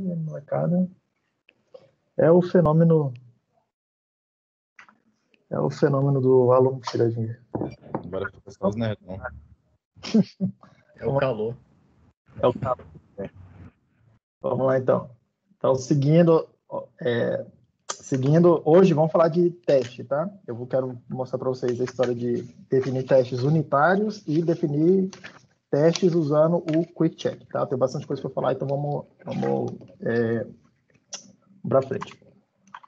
Molecada. É o fenômeno do aluno que tira dinheiro. Agora fica só os nerds, não. É o calor. É o calor. Vamos lá, então. Então, seguindo, hoje vamos falar de teste, tá? Quero mostrar para vocês a história de definir testes unitários e definir testes usando o Quick Check, tá? Tem bastante coisa para falar, então vamos para frente.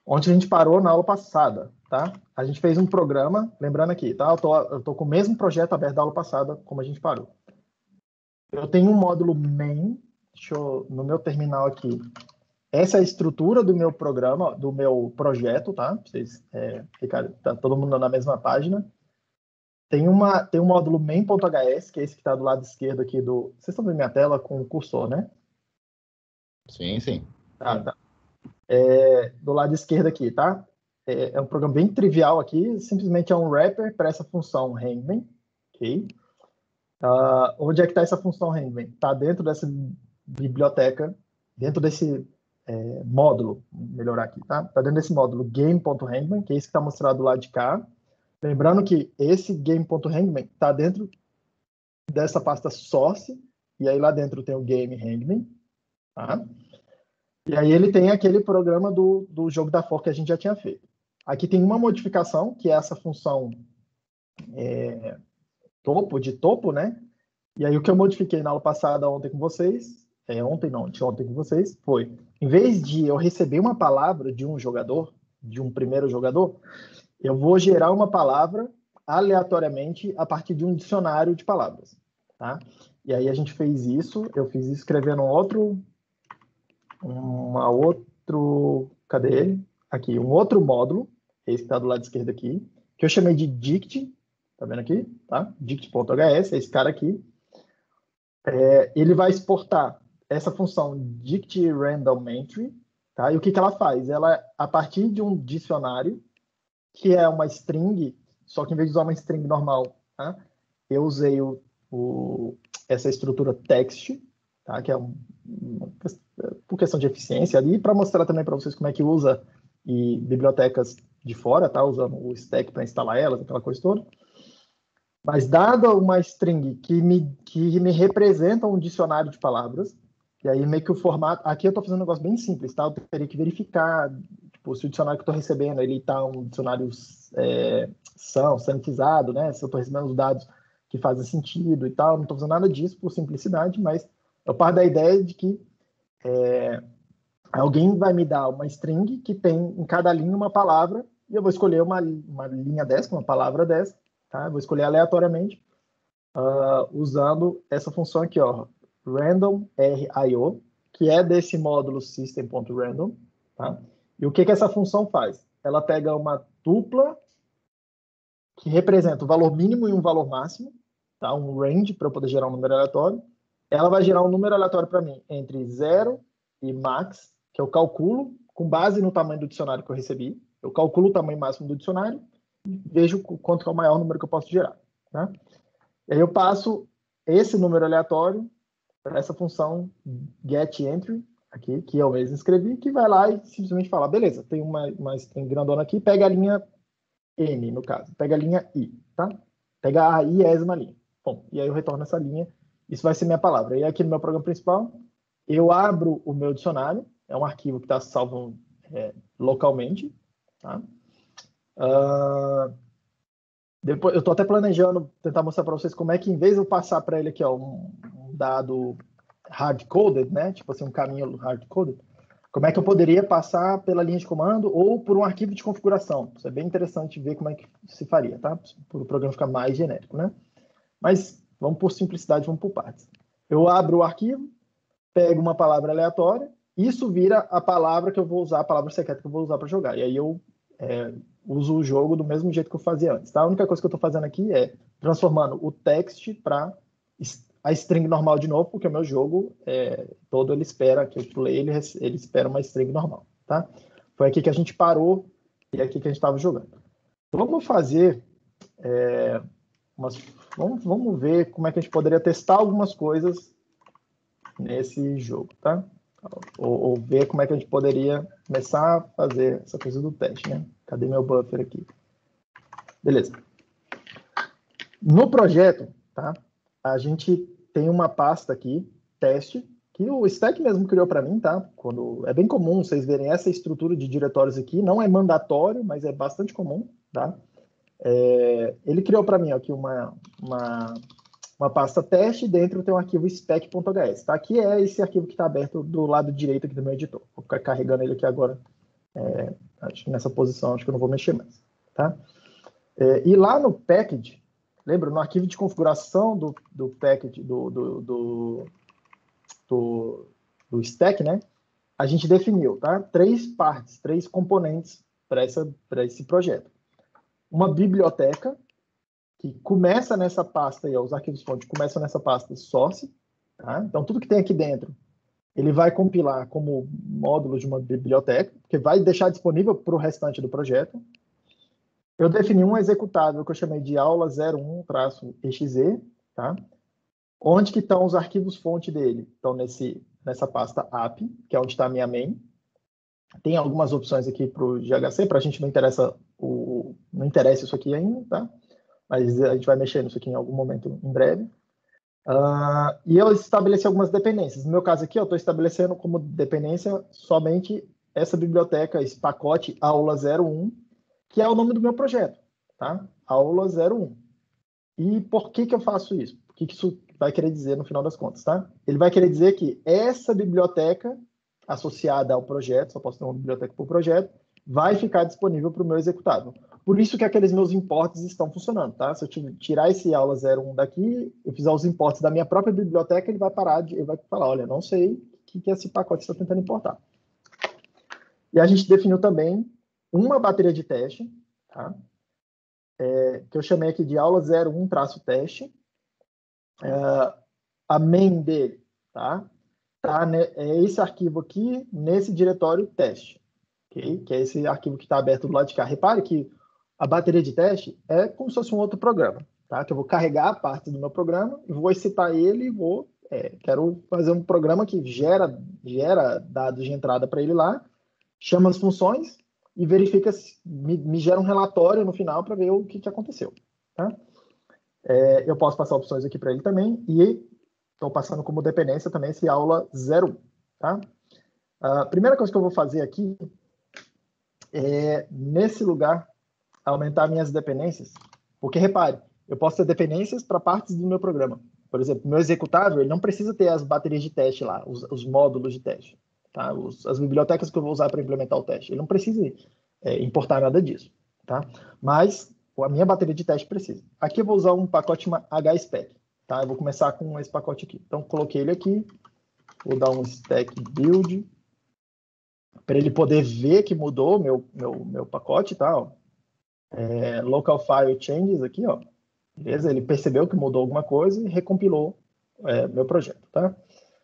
Onde a gente parou na aula passada, tá? A gente fez um programa, lembrando aqui, tá? Eu tô com o mesmo projeto aberto da aula passada, como a gente parou. Eu tenho um módulo main, no meu terminal aqui. Essa é a estrutura do meu programa, do meu projeto, tá? Vocês ficarem, tá todo mundo na mesma página. Tem um módulo main.hs, que é esse que está do lado esquerdo aqui do... Vocês estão vendo minha tela com o cursor, né? Sim, sim. Tá. Do lado esquerdo aqui, tá? É um programa bem trivial aqui, simplesmente é um wrapper para essa função handling, ok? Onde é que está essa função handling? Está dentro dessa biblioteca, dentro desse módulo, vou melhorar aqui, tá? Está dentro desse módulo game.handling, que é esse que está mostrado do lado de cá. Lembrando que esse game.handling está dentro dessa pasta source, e aí lá dentro tem o game handling, tá? E aí ele tem aquele programa do jogo da for que a gente já tinha feito. Aqui tem uma modificação, que é essa função topo, né? E aí o que eu modifiquei na aula passada ontem com vocês, ontem com vocês, foi, em vez de eu receber uma palavra de um jogador, de um primeiro jogador, eu vou gerar uma palavra aleatoriamente a partir de um dicionário de palavras, tá? E aí a gente fez isso, eu fiz isso escrevendo cadê ele? Aqui, um outro módulo, esse que está do lado esquerdo aqui, que eu chamei de dict, tá vendo aqui? Tá? Dict.hs, esse cara aqui. Ele vai exportar essa função dict random entry, tá? E o que ela faz? Ela, a partir de um dicionário, que é uma string, só que em vez de usar uma string normal, tá? Eu usei essa estrutura text, tá? Que é por questão de eficiência ali, para mostrar também para vocês como é que usa e bibliotecas de fora, tá? Usando o stack para instalar elas, aquela coisa toda. Mas dada uma string que me representa um dicionário de palavras, e aí meio que o formato... Aqui eu estou fazendo um negócio bem simples, tá? Eu teria que verificar tipo, se o dicionário que eu estou recebendo, ele está um dicionário sanitizado, né? Se eu estou recebendo os dados que fazem sentido e tal. Não estou fazendo nada disso por simplicidade, mas eu parto da ideia de que alguém vai me dar uma string que tem em cada linha uma palavra, e eu vou escolher uma linha dessa, uma palavra dessa, tá? Eu vou escolher aleatoriamente, usando essa função aqui, ó, random rio, que é desse módulo system.random, tá? E o que essa função faz? Ela pega uma tupla que representa o valor mínimo e um valor máximo, tá? Um range para eu poder gerar um número aleatório. Ela vai gerar um número aleatório para mim entre 0 e max, que eu calculo com base no tamanho do dicionário que eu recebi. Eu calculo o tamanho máximo do dicionário e vejo quanto é o maior número que eu posso gerar, tá? E aí eu passo esse número aleatório para essa função getEntry, aqui, que eu mesmo escrevi, que vai lá e simplesmente fala, beleza, tem uma string grandona aqui, pega a linha N, no caso, pega a linha I, tá? Pega a iésima linha. Bom, e aí eu retorno essa linha, isso vai ser minha palavra. E aqui no meu programa principal, eu abro o meu dicionário, é um arquivo que está salvo localmente, tá? Depois, eu estou até planejando tentar mostrar para vocês como é que, em vez de eu passar para ele aqui, ó, um dado hard-coded, né? Tipo assim, um caminho hard-coded, como é que eu poderia passar pela linha de comando ou por um arquivo de configuração. Isso é bem interessante ver como é que se faria, tá? Para o programa ficar mais genérico, né? Mas vamos por simplicidade, vamos por partes. Eu abro o arquivo, pego uma palavra aleatória, isso vira a palavra que eu vou usar, a palavra secreta que eu vou usar para jogar. E aí eu uso o jogo do mesmo jeito que eu fazia antes, tá? A única coisa que eu estou fazendo aqui é transformando o text para a string normal de novo, porque o meu jogo todo ele espera que eu play, ele espera uma string normal, tá? Foi aqui que a gente parou e é aqui que a gente estava jogando. Vamos fazer vamos ver como é que a gente poderia testar algumas coisas nesse jogo, tá? ou ver como é que a gente poderia começar a fazer essa coisa do teste, né? Cadê meu buffer aqui? Beleza. No projeto, tá? A gente tem uma pasta aqui, teste, que o Stack mesmo criou para mim, tá? É bem comum vocês verem essa estrutura de diretórios aqui, não é mandatório, mas é bastante comum, tá? Ele criou para mim aqui uma pasta teste, dentro tem um arquivo spec.ks, tá? Aqui é esse arquivo que está aberto do lado direito aqui do meu editor. Vou ficar carregando ele aqui agora, acho que nessa posição, acho que eu não vou mexer mais, tá? E lá no package, lembra, no arquivo de configuração do package, do stack, né? A gente definiu, tá? 3 partes, 3 componentes para esse projeto. Uma biblioteca, que começa nessa pasta aí, ó, os arquivos fonte começam nessa pasta source, tá? Então, tudo que tem aqui dentro, ele vai compilar como módulo de uma biblioteca, que vai deixar disponível para o restante do projeto. Eu defini um executável que eu chamei de aula 01-exe, tá? Onde que estão os arquivos fonte dele? Estão nessa pasta app, que é onde está a minha main. Tem algumas opções aqui para o GHC, para a gente não interessa isso aqui ainda, tá? Mas a gente vai mexer nisso aqui em algum momento em breve. E eu estabeleci algumas dependências. No meu caso aqui, eu estou estabelecendo como dependência somente essa biblioteca, esse pacote aula 01, que é o nome do meu projeto, tá? Aula 01. E por que eu faço isso? O que isso vai querer dizer no final das contas, tá? Ele vai querer dizer que essa biblioteca associada ao projeto, só posso ter uma biblioteca por projeto, vai ficar disponível para o meu executável. Por isso que aqueles meus imports estão funcionando, tá? Se eu tirar esse aula 01 daqui, eu fizer os imports da minha própria biblioteca, ele vai ele vai falar, olha, não sei o que esse pacote está tentando importar. E a gente definiu também uma bateria de teste, tá? Que eu chamei aqui de aula 01-teste. A main dele, tá? É esse arquivo aqui, nesse diretório teste, okay? Que é esse arquivo que está aberto do lado de cá. Repare que a bateria de teste é como se fosse um outro programa, tá? Que eu vou carregar a parte do meu programa, vou excitar ele e quero fazer um programa que gera dados de entrada para ele lá, chama as funções e verifica, me gera um relatório no final para ver o que aconteceu, tá? Eu posso passar opções aqui para ele também e estou passando como dependência também esse aula 01, tá? A primeira coisa que eu vou fazer aqui é, nesse lugar, aumentar minhas dependências, porque, repare, eu posso ter dependências para partes do meu programa. Por exemplo, meu executável, ele não precisa ter as baterias de teste lá, os módulos de teste, tá? As bibliotecas que eu vou usar para implementar o teste. Ele não precisa importar nada disso, tá? Mas a minha bateria de teste precisa. Aqui eu vou usar um pacote HSpec, tá? Eu vou começar com esse pacote aqui. Então, coloquei ele aqui, vou dar um stack build, para ele poder ver que mudou meu pacote, tá? Ó. Local file changes aqui, ó. Beleza? Ele percebeu que mudou alguma coisa e recompilou meu projeto, tá?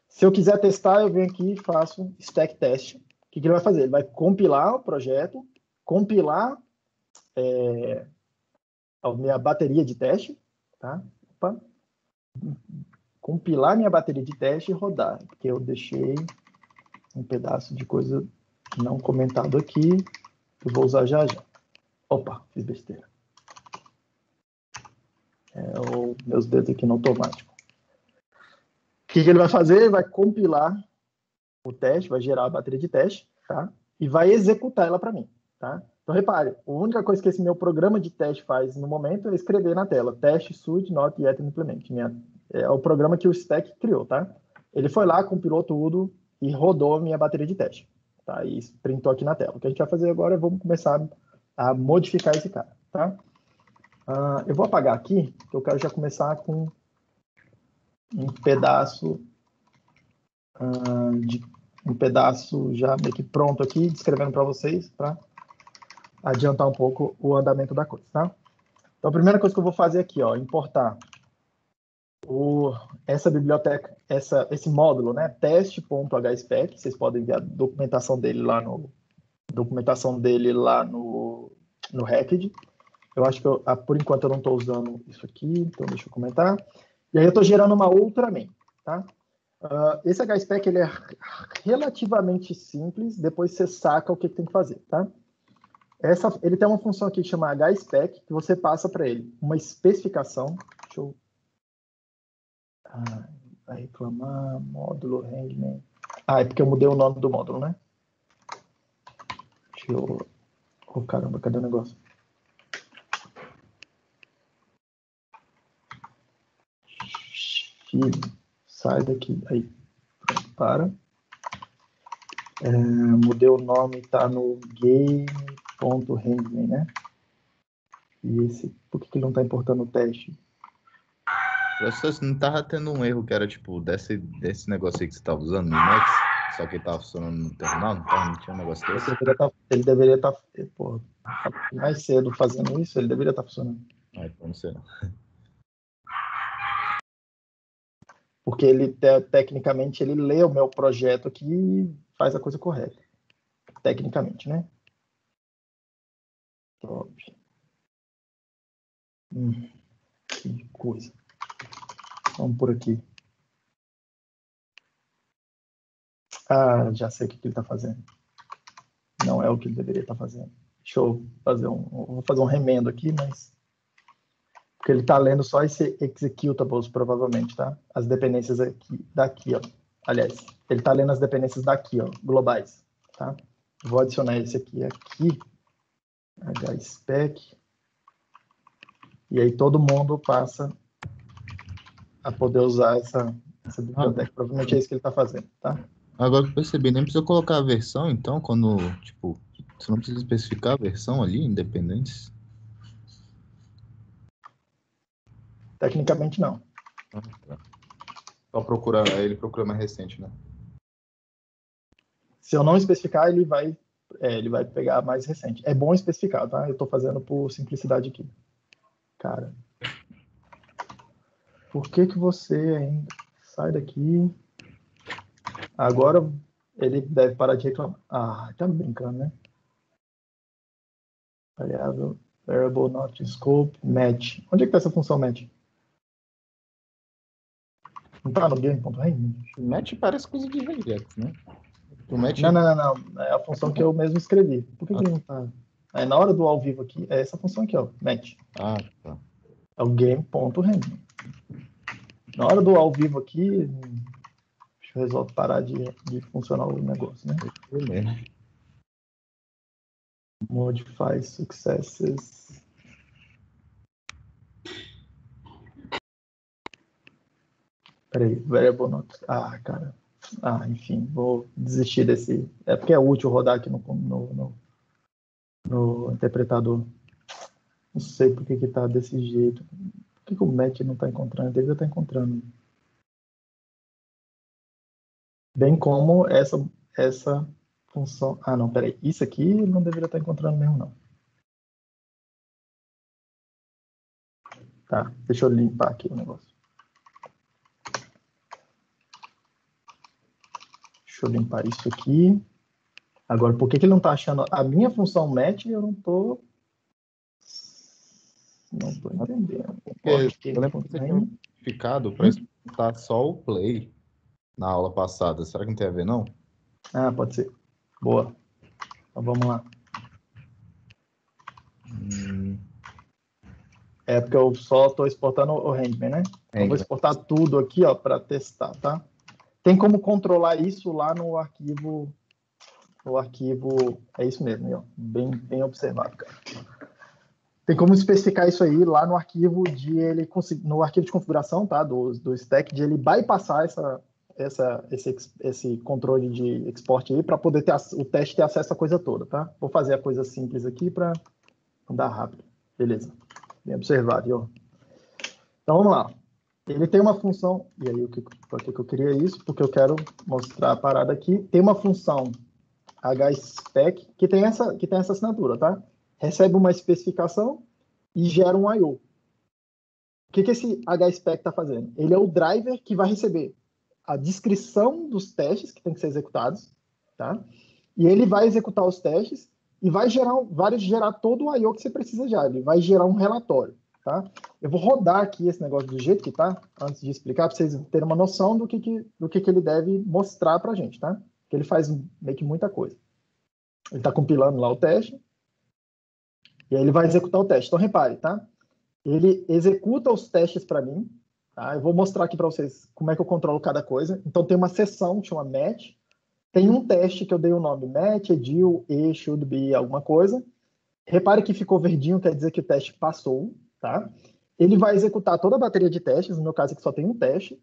Se eu quiser testar, eu venho aqui e faço stack test. O que ele vai fazer? Ele vai compilar o projeto, compilar a minha bateria de teste, tá? Opa. Compilar minha bateria de teste e rodar, porque eu deixei um pedaço de coisa não comentado aqui, que eu vou usar já já. Opa, fiz besteira. Meus dedos aqui no automático. O que ele vai fazer? Ele vai compilar o teste, vai gerar a bateria de teste, tá? E vai executar ela para mim, tá? Então, repare, a única coisa que esse meu programa de teste faz no momento é escrever na tela, teste suite not yet implement. É o programa que o Stack criou, tá? Ele foi lá, compilou tudo e rodou a minha bateria de teste, tá? E printou aqui na tela. O que a gente vai fazer agora é vamos começar a modificar esse cara, tá? Eu vou apagar aqui, porque eu quero já começar com um pedaço já meio que pronto aqui, descrevendo para vocês, para adiantar um pouco o andamento da coisa, tá? Então, a primeira coisa que eu vou fazer aqui, ó, importar essa biblioteca, esse módulo, né, teste.hspec, vocês podem ver a documentação dele lá no Hacked. Eu acho que, por enquanto, eu não estou usando isso aqui, então deixa eu comentar. E aí eu estou gerando uma outra main, tá? Esse HSpec ele é relativamente simples, depois você saca o que tem que fazer, tá? Ele tem uma função aqui que chama HSpec, que você passa para ele uma especificação. Deixa eu... vai reclamar, módulo handman. É porque eu mudei o nome do módulo, né? Deixa eu... Oh, caramba, cadê o negócio? Filho, sai daqui. Aí, para. Mudei o nome, tá no game.handman, né? E esse, por que ele não tá importando o teste? Você não tava tendo um erro que era tipo desse negócio aí que você tava usando no Emacs, só que ele tava funcionando no terminal, não tinha um negócio desse? Ele deveria estar, mais cedo fazendo isso, ele deveria estar funcionando. Então não sei não. Porque ele, tecnicamente, ele lê o meu projeto aqui e faz a coisa correta. Tecnicamente, né? Top. Que coisa. Vamos por aqui. Já sei o que ele está fazendo. Não é o que ele deveria estar fazendo. Deixa eu fazer vou fazer um remendo aqui, mas... Porque ele está lendo só esse executables, provavelmente, tá? As dependências daqui, ó. Aliás, ele está lendo as dependências daqui, ó, globais, tá? Vou adicionar esse aqui, HSpec. E aí todo mundo passa a poder usar essa biblioteca. Provavelmente é isso que ele está fazendo, tá? Agora que eu percebi, nem precisa colocar a versão, então, quando, tipo, você não precisa especificar a versão ali, independente. Tecnicamente, não. Tá. Só procurar, ele procura mais recente, né? Se eu não especificar, ele vai pegar mais recente. É bom especificar, tá? Eu estou fazendo por simplicidade aqui. Cara, por que você ainda sai daqui? Agora ele deve parar de reclamar. Tá brincando, né? Variável, variable not in scope, match. Onde é que tá essa função match? Não tá no game.rand? Match parece coisa de Regex, né? O match... Não. É a função que eu mesmo escrevi. Por que ele não tá? Na hora do ao vivo aqui, é essa função aqui, ó, match. Tá. É o game.rand. Na hora do ao vivo aqui, deixa eu resolver parar de funcionar o negócio, né? É mesmo. Modify successes. Peraí, variable not. Cara. Enfim, vou desistir desse. É porque é útil rodar aqui no interpretador. Não sei por que tá desse jeito. Por que o match não tá encontrando? Ele deveria estar encontrando. Bem como essa função. Não, peraí. Isso aqui não deveria estar encontrando mesmo, não. Tá, deixa eu limpar aqui o negócio. Deixa eu limpar isso aqui. Agora, por que ele não está achando a minha função match? Eu não estou entendendo. Porque eu lembro que você tinha ficado para explicar só o play na aula passada. Será que não tem a ver, não? Pode ser. Boa. Então, vamos lá. É porque eu só estou exportando o handman, né? Eu vou exportar tudo aqui, ó, para testar, tá? Tem como controlar isso lá no arquivo. É isso mesmo, ó. Bem observado, cara. Tem como especificar isso aí lá no arquivo no arquivo de configuração, tá? Do stack, de ele bypassar esse controle de export aí para poder o teste ter acesso à coisa toda, tá? Vou fazer a coisa simples aqui para andar rápido. Beleza. Bem observado, ó. Então, vamos lá. Ele tem uma função, e aí por que eu queria isso? Porque eu quero mostrar a parada aqui. Tem uma função HSpec que tem essa assinatura, tá? Recebe uma especificação e gera um I/O. O que esse HSpec está fazendo? Ele é o driver que vai receber a descrição dos testes que tem que ser executados, tá? E ele vai executar os testes e vai gerar todo o I/O que você precisa já. Ele vai gerar um relatório. tá? Eu vou rodar aqui esse negócio do jeito que tá, antes de explicar, para vocês terem uma noção do que ele deve mostrar para a gente, tá? Que ele faz meio que muita coisa. Ele está compilando lá o teste, e aí ele vai executar o teste. Então, repare, tá? Ele executa os testes para mim, tá? Eu vou mostrar aqui para vocês como é que eu controlo cada coisa. Então, tem uma seção que chama match, tem um teste que eu dei o nome match, edil, e, should be, alguma coisa. Repare que ficou verdinho, quer dizer que o teste passou, tá? Ele vai executar toda a bateria de testes, no meu caso aqui só tem um teste,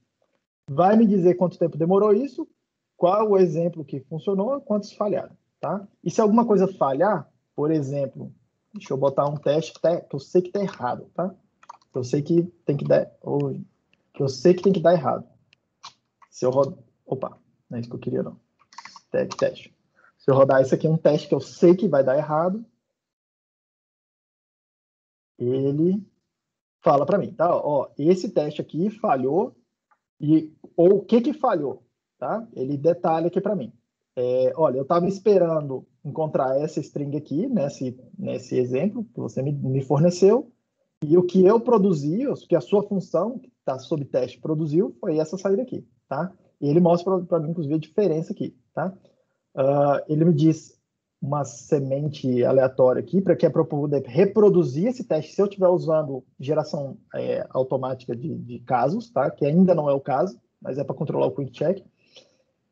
vai me dizer quanto tempo demorou isso, qual o exemplo que funcionou, quantos falharam, tá? E se alguma coisa falhar, por exemplo, deixa eu botar um teste que eu sei que tá errado, tá? Que eu sei que tem que dar, que eu sei que tem que dar errado. Se eu rodar, opa, não é isso que eu queria não. Teste. Se eu rodar isso aqui, é um teste que eu sei que vai dar errado, ele fala para mim, tá? Ó, esse teste aqui falhou, ou o que falhou, tá? Ele detalha aqui para mim. Olha, eu estava esperando encontrar essa string aqui, nesse exemplo que você me forneceu, e o que eu produzi, o que a sua função, que está sob teste, produziu, foi essa saída aqui, tá? E ele mostra para mim, inclusive, a diferença aqui, tá? Ele me diz uma semente aleatória aqui, para que é para eu poder reproduzir esse teste, se eu estiver usando geração automática de casos, tá? Que ainda não é o caso, mas é para controlar o quick check.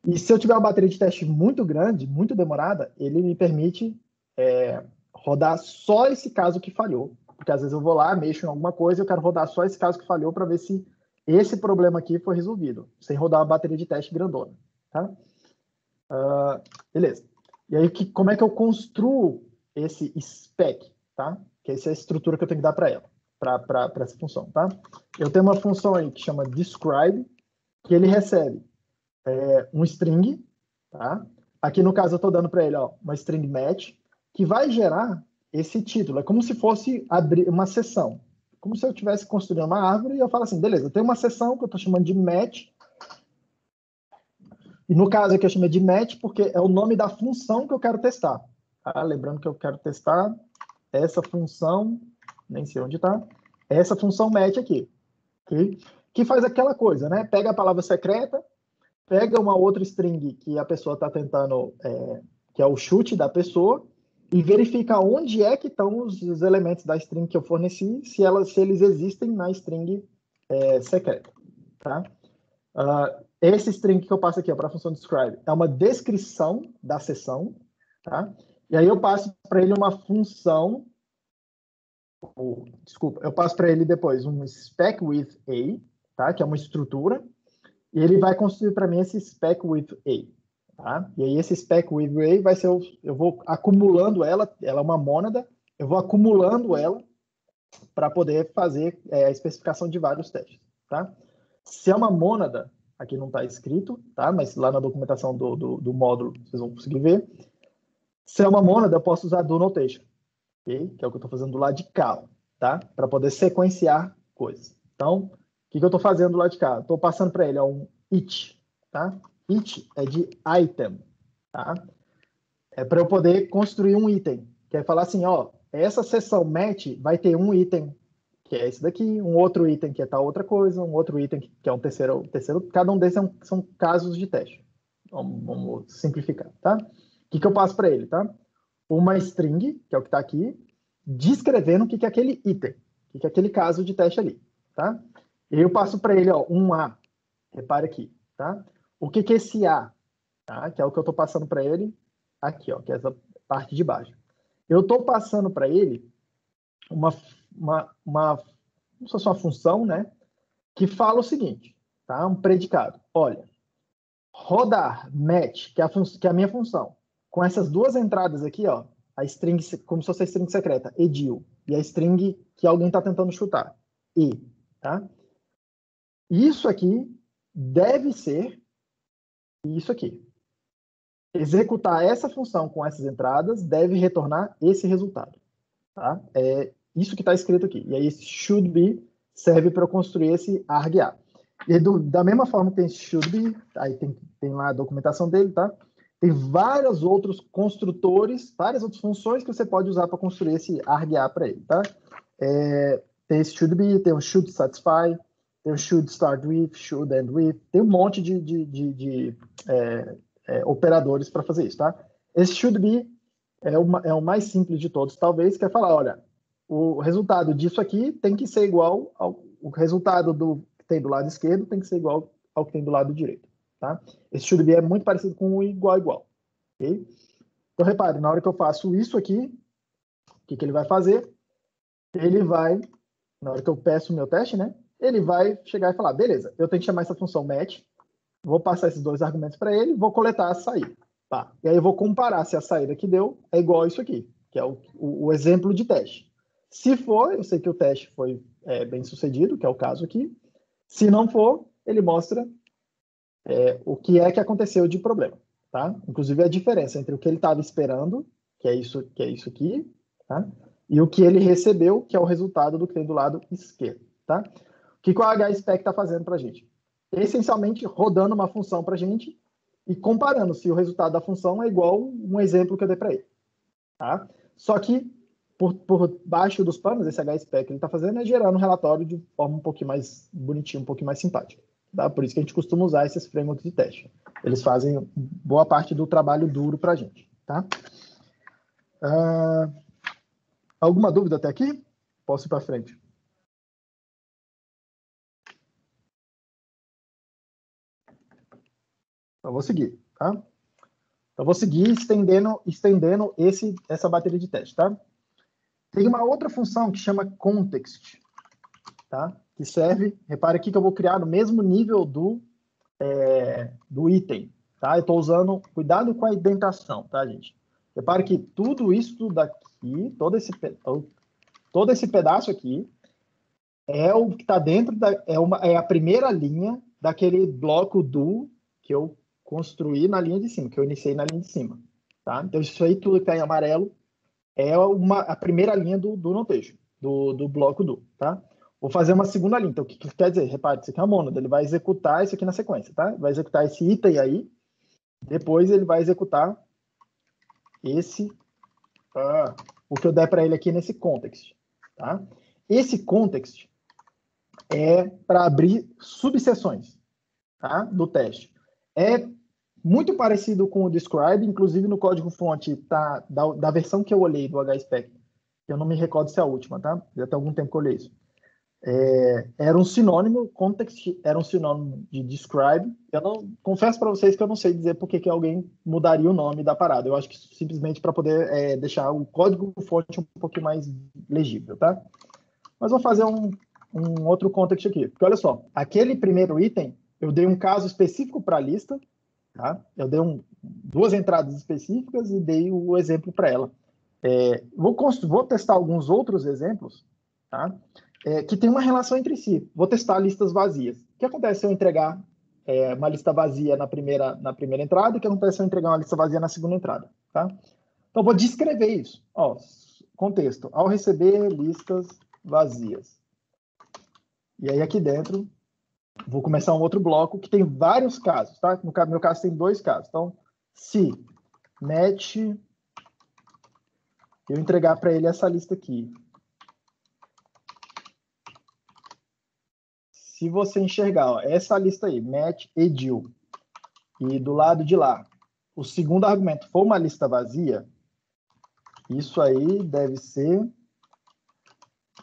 E se eu tiver uma bateria de teste muito grande, muito demorada, ele me permite rodar só esse caso que falhou. Porque às vezes eu vou lá, mexo em alguma coisa, eu quero rodar só esse caso que falhou para ver se esse problema aqui foi resolvido, sem rodar uma bateria de teste grandona, tá? Beleza. E aí, como é que eu construo esse spec, tá? Que essa é a estrutura que eu tenho que dar para ela, para essa função, tá? Eu tenho uma função aí que chama describe, que ele recebe um string, tá? Aqui no caso eu estou dando para ele, ó, uma string match, que vai gerar esse título. É como se fosse abrir uma sessão. Como se eu estivesse construindo uma árvore e eu falo assim, beleza, eu tenho uma sessão que eu estou chamando de match. E no caso aqui eu chamei de match porque é o nome da função que eu quero testar. Tá? Lembrando que eu quero testar essa função, nem sei onde está, essa função match aqui. Okay? Que faz aquela coisa, né? Pega a palavra secreta, pega uma outra string que a pessoa está tentando, que é o chute da pessoa, e verifica onde é que estão os elementos da string que eu forneci, se eles existem na string secreta. Tá? Esse string que eu passo aqui para a função describe é uma descrição da sessão, tá? E aí eu passo para ele uma função, eu passo para ele depois um spec with a, tá? Que é uma estrutura, e ele vai construir para mim esse spec with a, tá? E aí esse spec with a vai ser, eu vou acumulando ela é uma mônada, eu vou acumulando ela para poder fazer a especificação de vários testes, tá? Se é uma mônada, aqui não está escrito, tá? Mas lá na documentação do módulo vocês vão conseguir ver. Se é uma mônada, eu posso usar do notation, okay? Que é o que eu estou fazendo do lado de cá, tá? Para poder sequenciar coisas. Então, o que eu estou fazendo do lado de cá? Estou passando para ele um it, tá? It é de item, tá? É para eu poder construir um item. Que é falar assim, ó, essa seção match vai ter um item que é esse daqui, um outro item que é tal outra coisa, um outro item que é um terceiro, cada um desses são casos de teste. Vamos simplificar, tá? O que eu passo para ele, tá? Uma string, que é o que está aqui, descrevendo o que é aquele item, o que é aquele caso de teste ali, tá? E eu passo para ele, ó, um A, repare aqui, tá? O que é esse A, tá? Que é o que eu estou passando para ele aqui, ó, que é essa parte de baixo. Eu estou passando para ele como se fosse uma função, né, que fala o seguinte, tá? Um predicado. Olha, rodar match, que é a minha função, com essas duas entradas aqui, ó, a string, como se fosse a string secreta, edil, e a string que alguém está tentando chutar, e, tá? Isso aqui deve ser isso aqui. Executar essa função com essas entradas deve retornar esse resultado, tá? Isso que está escrito aqui. E aí, esse should be serve para eu construir esse arg-a. E da mesma forma que tem esse should be, aí tem lá a documentação dele, tá? Tem vários outros construtores, várias outras funções que você pode usar para construir esse arg-a para ele, tá? tem esse should be, tem o should satisfy, tem o should start with, should end with, tem um monte de operadores para fazer isso, tá? Esse should be é o mais simples de todos, talvez, que é falar, olha, o resultado disso aqui tem que ser igual o resultado que tem do lado esquerdo tem que ser igual ao que tem do lado direito, tá? Esse should be é muito parecido com o igual, ok? Então, repare, na hora que eu faço isso aqui, o que ele vai fazer? Ele vai, na hora que eu peço o meu teste, né? Ele vai chegar e falar, beleza, eu tenho que chamar essa função match, vou passar esses dois argumentos para ele, vou coletar a saída. Tá. E aí eu vou comparar se a saída que deu é igual a isso aqui, que é o exemplo de teste. Se for, eu sei que o teste foi bem sucedido, que é o caso aqui. Se não for, ele mostra o que é que aconteceu de problema. Tá? Inclusive a diferença entre o que ele estava esperando, que é isso aqui, tá? E o que ele recebeu, que é o resultado do que tem do lado esquerdo. Tá? O que o HSpec está fazendo para a gente? Essencialmente rodando uma função para a gente e comparando se o resultado da função é igual um exemplo que eu dei para ele. Tá? Só que, por baixo dos panos, esse HSpec que ele está fazendo é gerando um relatório de forma um pouquinho mais bonitinha, um pouquinho mais simpática. Tá? Por isso que a gente costuma usar esses frameworks de teste. Eles fazem boa parte do trabalho duro para a gente. Tá? Alguma dúvida até aqui? Posso ir para frente? Então, vou seguir, tá? Então, vou seguir estendendo essa bateria de teste, tá? Tem uma outra função que chama context, tá? Que serve, repare aqui que eu vou criar no mesmo nível do item, tá? Eu estou usando, cuidado com a indentação, tá, gente? Repare que tudo isso daqui, todo esse pedaço aqui, é o que está dentro é a primeira linha daquele bloco do que eu construir na linha de cima, que eu iniciei na linha de cima. Tá? Então, isso aí tudo que está em amarelo é a primeira linha do notation, do bloco do. Tá? Vou fazer uma segunda linha. Então, o que quer dizer? Repare, isso aqui é uma mônada. Ele vai executar isso aqui na sequência. Tá? Vai executar esse item aí. Depois, ele vai executar o que eu der para ele aqui nesse context. Tá? Esse context é para abrir subseções, tá? Do teste. É muito parecido com o describe, inclusive no código-fonte da versão que eu olhei do HSpec. Eu não me recordo se é a última, tá? Já tem algum tempo que eu olhei isso. Era um sinônimo, context era um sinônimo de describe. Confesso para vocês que eu não sei dizer por que alguém mudaria o nome da parada. Eu acho que simplesmente para poder deixar o código-fonte um pouquinho mais legível, tá? Mas vou fazer um outro context aqui. Porque olha só, aquele primeiro item, eu dei um caso específico para a lista, tá? Eu dei duas entradas específicas e dei o exemplo para ela. Vou testar alguns outros exemplos, tá? Que tem uma relação entre si. Vou testar listas vazias. O que acontece se eu entregar uma lista vazia na primeira entrada? E o que acontece se eu entregar uma lista vazia na segunda entrada? Tá? Então, vou descrever isso. Ó, contexto. Ao receber listas vazias. E aí, aqui dentro, vou começar um outro bloco que tem vários casos, tá? No meu caso, tem 2 casos. Então, se match, eu entregar para ele essa lista aqui. Se você enxergar, ó, essa lista aí, match edil, e do lado de lá, o segundo argumento for uma lista vazia, isso aí deve ser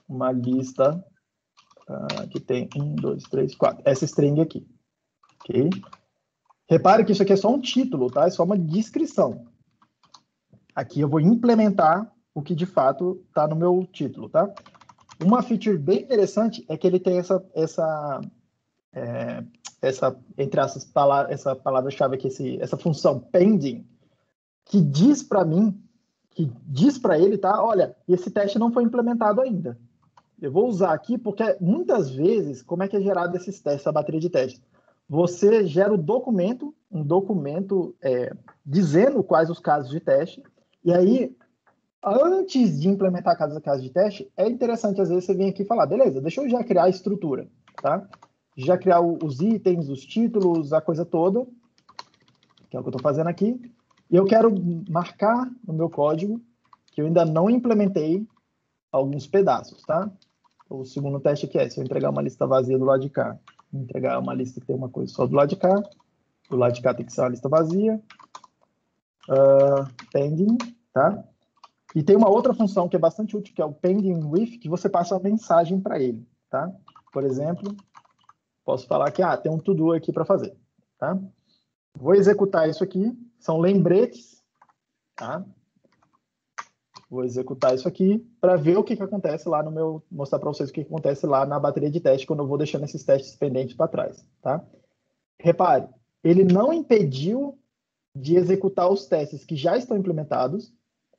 uma lista que tem 1, 2, 3, 4. Essa string aqui. Ok? Repare que isso aqui é só um título, tá? É só uma descrição. Aqui eu vou implementar o que de fato está no meu título, tá? Uma feature bem interessante é que ele tem essa entre essa palavra-chave aqui, essa função pending, que diz para mim, que diz para ele, tá? Olha, esse teste não foi implementado ainda. Eu vou usar aqui porque muitas vezes, como é que é gerado esses testes, essa bateria de testes? Você gera um documento dizendo quais os casos de teste, e aí, antes de implementar cada caso de teste, é interessante, às vezes, você vir aqui e falar, beleza, deixa eu já criar a estrutura, tá? Já criar os itens, os títulos, a coisa toda, que é o que eu estou fazendo aqui, e eu quero marcar no meu código que eu ainda não implementei alguns pedaços, tá? O segundo teste aqui é, se eu entregar uma lista vazia do lado de cá, entregar uma lista que tem uma coisa só do lado de cá, do lado de cá tem que ser uma lista vazia, pending, tá? E tem uma outra função que é bastante útil, que é o pending with, que você passa uma mensagem para ele, tá? Por exemplo, posso falar que, tem um to-do aqui para fazer, tá? Vou executar isso aqui, são lembretes, tá? Vou executar isso aqui para ver o que acontece lá no meu, mostrar para vocês o que acontece lá na bateria de teste quando eu vou deixando esses testes pendentes para trás, tá? Repare, ele não impediu de executar os testes que já estão implementados,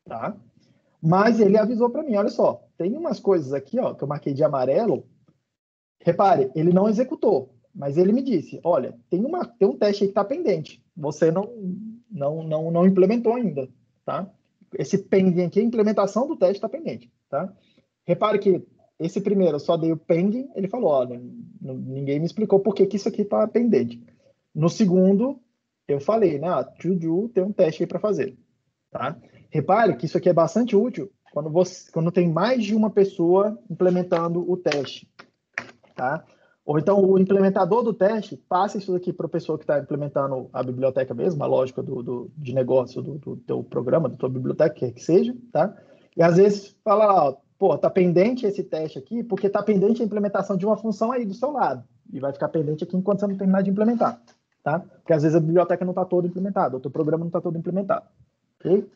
tá? Mas ele avisou para mim, olha só, tem umas coisas aqui, ó, que eu marquei de amarelo. Repare, ele não executou, mas ele me disse, olha, tem um teste aí que está pendente, você não implementou ainda, tá? Esse pending aqui, a implementação do teste está pendente, tá? Repare que esse primeiro eu só dei o pending, ele falou, olha, ninguém me explicou por que isso aqui está pendente. No segundo, eu falei, né, to do, tem um teste aí para fazer, tá? Repare que isso aqui é bastante útil quando tem mais de uma pessoa implementando o teste, tá? Ou então o implementador do teste passa isso aqui para a pessoa que está implementando a biblioteca mesmo, a lógica de negócio do teu programa, da tua biblioteca, quer que seja, tá? E às vezes fala, ó, pô, tá pendente esse teste aqui porque tá pendente a implementação de uma função aí do seu lado. E vai ficar pendente aqui enquanto você não terminar de implementar, tá? Porque às vezes a biblioteca não está toda implementada, o teu programa não está todo implementado, ok?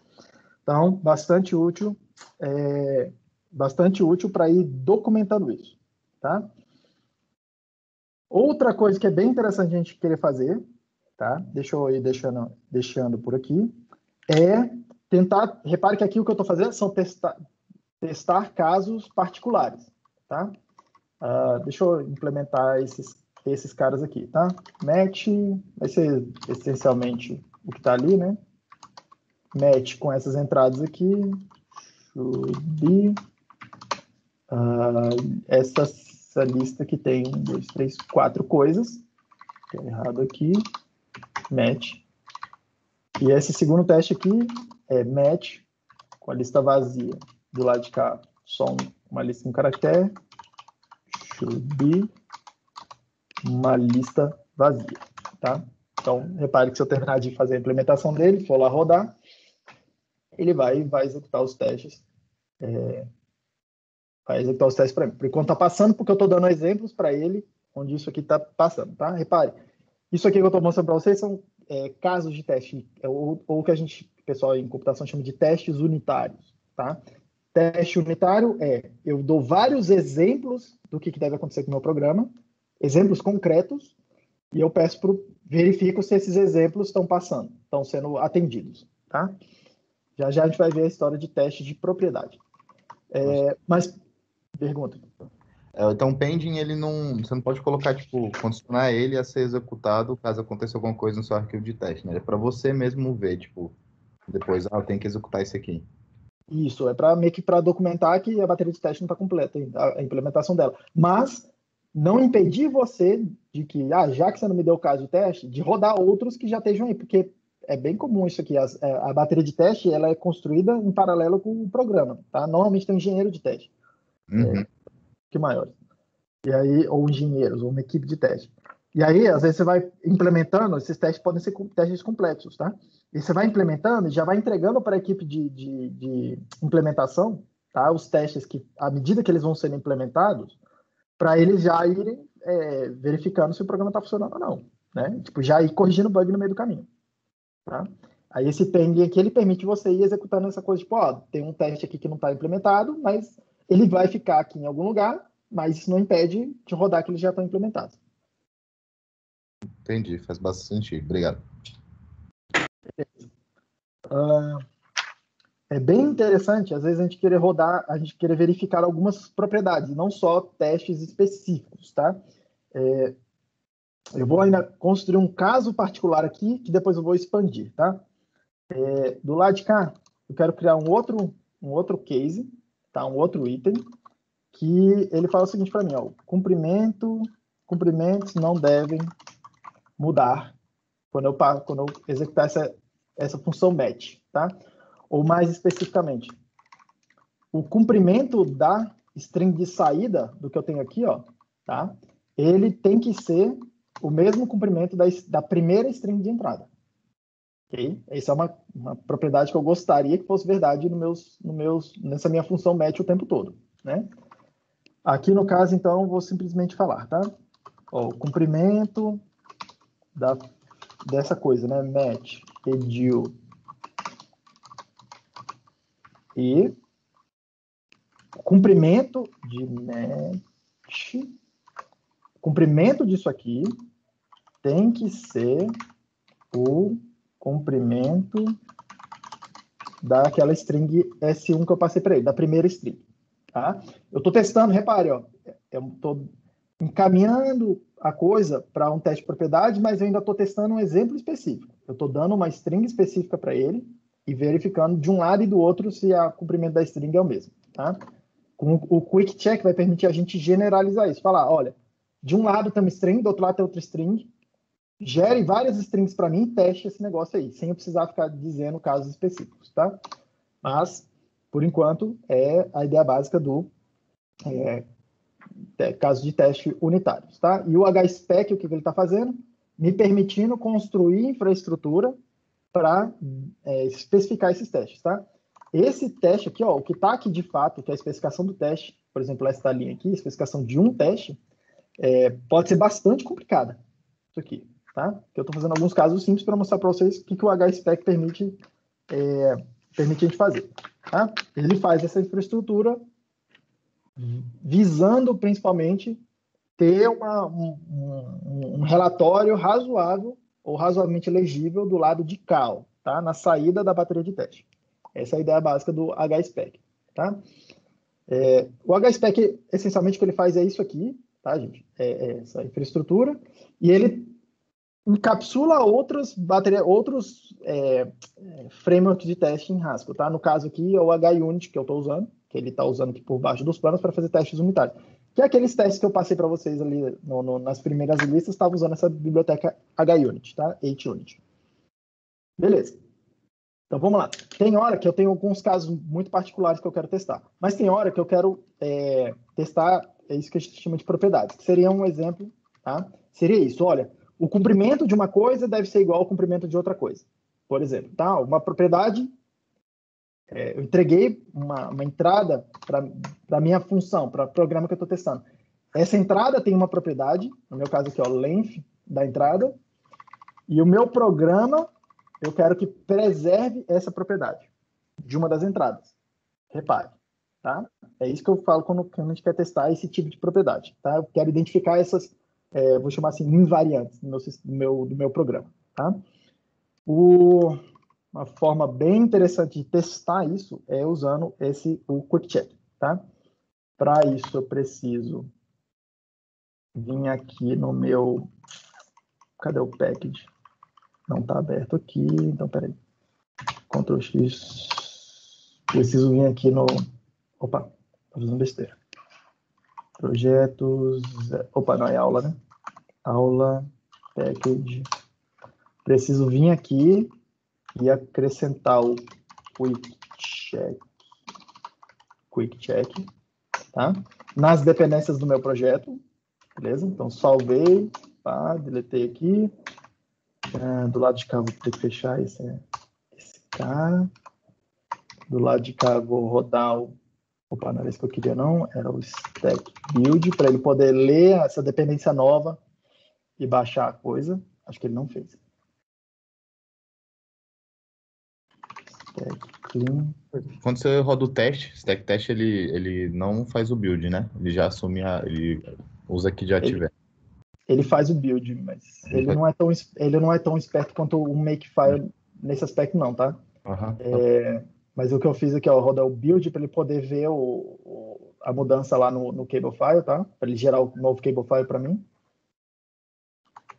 Então, bastante útil para ir documentando isso, tá? Outra coisa que é bem interessante a gente querer fazer, tá? Deixa eu ir deixando por aqui, é tentar, repare que aqui o que eu estou fazendo são testar casos particulares, tá? Deixa eu implementar esses caras aqui, tá? Match, vai ser essencialmente o que está ali, né? Match com essas entradas aqui, should be, essa lista que tem 1, 2, 3, 4 coisas, tem errado aqui, match, e esse segundo teste aqui é match com a lista vazia, do lado de cá, só uma lista com caractere, should be, uma lista vazia, tá? Então, repare que se eu terminar de fazer a implementação dele, for lá rodar, ele vai executar os testes. Vai executar os testes para mim. Por enquanto está passando, porque eu estou dando exemplos para ele, onde isso aqui está passando, tá? Repare, isso aqui que eu estou mostrando para vocês são casos de teste, ou o que o pessoal em computação chama de testes unitários, tá? Teste unitário eu dou vários exemplos do que deve acontecer com o meu programa, exemplos concretos, e eu verifico se esses exemplos estão passando, estão sendo atendidos, tá? Já a gente vai ver a história de teste de propriedade. Mas, pergunta. Então, o pending, você não pode colocar, tipo, condicionar ele a ser executado caso aconteça alguma coisa no seu arquivo de teste, né? É para você mesmo ver, tipo, depois, eu tenho que executar isso aqui. Isso, meio que para documentar que a bateria de teste não está completa, a implementação dela. Mas não impedir você de que, já que você não me deu o caso de teste, de rodar outros que já estejam aí, porque é bem comum isso aqui. A bateria de teste ela é construída em paralelo com o programa, tá? Normalmente tem um engenheiro de teste, que maiores. E aí, ou engenheiros, ou uma equipe de teste. E aí, às vezes, você vai implementando, esses testes podem ser testes complexos, tá? E você vai implementando e já vai entregando para a equipe de implementação, tá? Os testes que, à medida que eles vão sendo implementados, para eles já irem verificando se o programa está funcionando ou não, né? Tipo, já ir corrigindo bug no meio do caminho, tá? Aí esse pending aqui, ele permite você ir executando essa coisa, tipo, tem um teste aqui que não está implementado, mas ele vai ficar aqui em algum lugar, mas isso não impede de rodar que eles já estão implementados. Entendi, faz bastante sentido. Obrigado. É bem interessante, às vezes, a gente querer rodar, a gente querer verificar algumas propriedades, não só testes específicos, tá? Eu vou ainda construir um caso particular aqui, que depois eu vou expandir, tá? Do lado de cá, eu quero criar um outro case, tá? Um outro item, que ele fala o seguinte para mim, ó, cumprimentos não devem mudar quando eu executar essa função match, tá? Ou mais especificamente, o cumprimento da string de saída do que eu tenho aqui, ó, tá? Ele tem que ser o mesmo comprimento da primeira string de entrada. Okay? Essa é uma propriedade que eu gostaria que fosse verdade nessa minha função match o tempo todo, né? Aqui no caso, então, eu vou simplesmente falar, tá? Ó, o comprimento dessa coisa, né? Match, edil. E o comprimento de match, o comprimento disso aqui tem que ser o comprimento daquela string S1 que eu passei para ele, da primeira string. Tá? Eu estou testando, repare, ó, eu estou encaminhando a coisa para um teste de propriedade, mas eu ainda estou testando um exemplo específico. Eu estou dando uma string específica para ele e verificando de um lado e do outro se o comprimento da string é o mesmo. Tá? Com o quick check vai permitir a gente generalizar isso. Falar, olha, de um lado tem uma string, do outro lado tem outra string, gere várias strings para mim e teste esse negócio aí, sem eu precisar ficar dizendo casos específicos, tá? Mas, por enquanto, é a ideia básica do caso de teste unitários, tá? E o HSpec, o que ele está fazendo? Me permitindo construir infraestrutura para especificar esses testes, tá? Esse teste aqui, ó, o que está aqui de fato, que é a especificação do teste, por exemplo, essa linha aqui, a especificação de um teste, pode ser bastante complicada, isso aqui, tá? Que eu estou fazendo alguns casos simples para mostrar para vocês o que o HSpec permite a gente fazer, tá? Ele faz essa infraestrutura visando principalmente ter um relatório razoável ou razoavelmente legível do lado de cá, tá? Na saída da bateria de teste. Essa é a ideia básica do HSpec, tá? O HSpec, essencialmente, o que ele faz é isso aqui, tá, gente? Essa infraestrutura, e ele encapsula outros frameworks de teste em Haskell, tá? No caso aqui é o HUnit que eu estou usando, que ele está usando aqui por baixo dos planos para fazer testes unitários. Que é aqueles testes que eu passei para vocês ali nas primeiras listas, estava usando essa biblioteca HUnit, tá? HUnit. Beleza. Então, vamos lá. Tem hora que eu tenho alguns casos muito particulares que eu quero testar. Mas tem hora que eu quero testar, isso que a gente chama de propriedades, que seria um exemplo, tá? Seria isso, olha, o comprimento de uma coisa deve ser igual ao comprimento de outra coisa. Por exemplo, tá? Uma propriedade, eu entreguei uma entrada para a minha função, para o programa que eu estou testando. Essa entrada tem uma propriedade, no meu caso aqui, ó, length da entrada, e o meu programa, eu quero que preserve essa propriedade de uma das entradas. Repare, tá? É isso que eu falo quando a gente quer testar esse tipo de propriedade, tá? Eu quero identificar essas, vou chamar assim, invariantes do meu programa, tá? Uma forma bem interessante de testar isso é usando o Quick Check, tá? Para isso, eu preciso vir aqui no meu... Cadê o package? Não está aberto aqui, então, peraí. Ctrl X. Preciso vir aqui no... Opa, estou fazendo besteira. Projetos... Opa, não é aula, né? Aula, package. Preciso vir aqui e acrescentar o Quick Check, tá? Nas dependências do meu projeto, beleza? Então, salvei, tá? Deletei aqui. Do lado de cá, vou ter que fechar esse cara. Do lado de cá, vou rodar o... Opa, não era isso que eu queria, não. Era o stack build, para ele poder ler essa dependência nova e baixar a coisa. Acho que ele não fez. Stack clean. Quando você roda o teste, stack teste, ele não faz o build, né? Ele já assume ele usa que já tiver. Ele faz o build, mas ele não é tão esperto quanto o Makefile nesse aspecto, não, tá? Mas o que eu fiz aqui, ó, rodar o build para ele poder ver a mudança lá no Cablefile, tá? Para ele gerar o novo Cablefile para mim.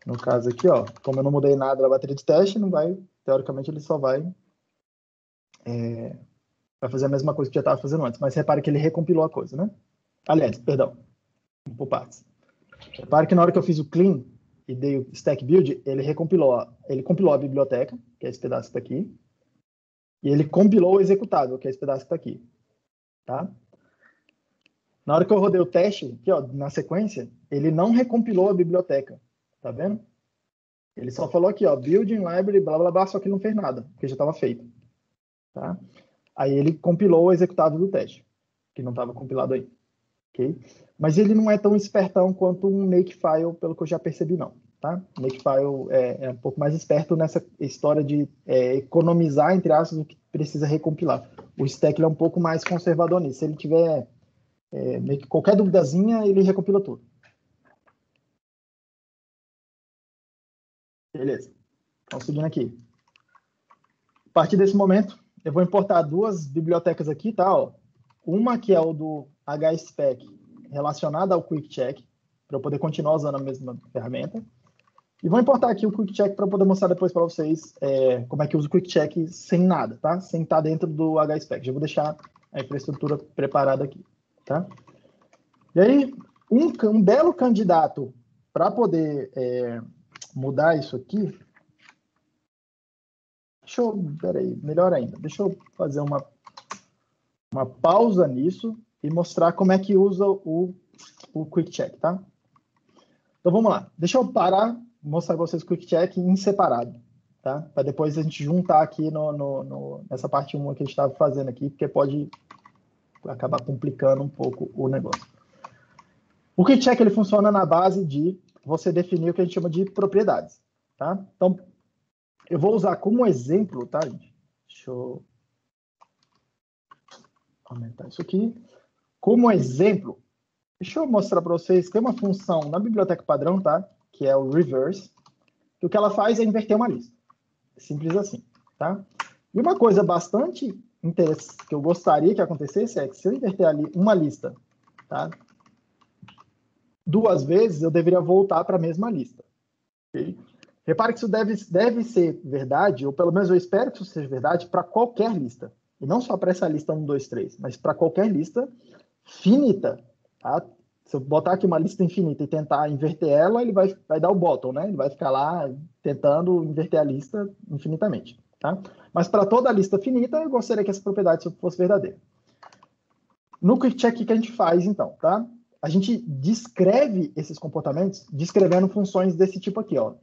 No caso aqui, ó, como eu não mudei nada da bateria de teste, não vai, teoricamente ele só vai fazer a mesma coisa que já estava fazendo antes. Mas repare que ele recompilou a coisa, né? Aliás, perdão, por partes. Repare que na hora que eu fiz o clean e dei o stack build, ele compilou a biblioteca, que é esse pedaço que está aqui, e ele compilou o executável, que é esse pedaço que está aqui. Tá? Na hora que eu rodei o teste, aqui, ó, na sequência, ele não recompilou a biblioteca. Tá vendo? Ele só falou aqui, ó, building library, blá, blá, blá, só que ele não fez nada, porque já estava feito. Tá? Aí ele compilou o executável do teste, que não estava compilado aí. Okay? Mas ele não é tão espertão quanto um Makefile, pelo que eu já percebi, não. Tá? O Makefile é um pouco mais esperto nessa história de economizar, entre aspas, o que precisa recompilar. O Stack é um pouco mais conservador nisso. Se ele tiver meio que qualquer duvidazinha, ele recompila tudo. Beleza. Então, seguindo aqui. A partir desse momento, eu vou importar duas bibliotecas aqui, tá? Ó. Uma que é o do HSpec relacionada ao QuickCheck, para eu poder continuar usando a mesma ferramenta. E vou importar aqui o QuickCheck para poder mostrar depois para vocês como é que usa o QuickCheck sem nada, tá? Sem estar dentro do HSpec. Já vou deixar a infraestrutura preparada aqui, tá? E aí, um belo candidato para poder mudar isso aqui. Peraí, melhor ainda. Deixa eu fazer uma pausa nisso e mostrar como é que usa o QuickCheck, tá? Então vamos lá. Deixa eu parar, mostrar para vocês o QuickCheck em separado, tá? Para depois a gente juntar aqui nessa parte 1 que a gente estava fazendo aqui, porque pode acabar complicando um pouco o negócio. O QuickCheck ele funciona na base de você definir o que a gente chama de propriedades, tá? Então, eu vou usar como exemplo, tá, gente? Deixa eu aumentar isso aqui. Como exemplo, deixa eu mostrar para vocês que tem uma função na biblioteca padrão, tá? Que é o reverse. Que o que ela faz é inverter uma lista. Simples assim, tá? E uma coisa bastante interessante que eu gostaria que acontecesse é que se eu inverter ali uma lista, tá? 2 vezes, eu deveria voltar para a mesma lista. Okay? Repare que isso deve ser verdade, ou pelo menos eu espero que isso seja verdade, para qualquer lista. E não só para essa lista 1, 2, 3, mas para qualquer lista finita. Tá? Se eu botar aqui uma lista infinita e tentar inverter ela, ele vai dar o bottom, né? Ele vai ficar lá tentando inverter a lista infinitamente. Tá? Mas para toda a lista finita, eu gostaria que essa propriedade fosse verdadeira. No QuickCheck, o que a gente faz, então? Tá? A gente descreve esses comportamentos descrevendo funções desse tipo aqui, ó,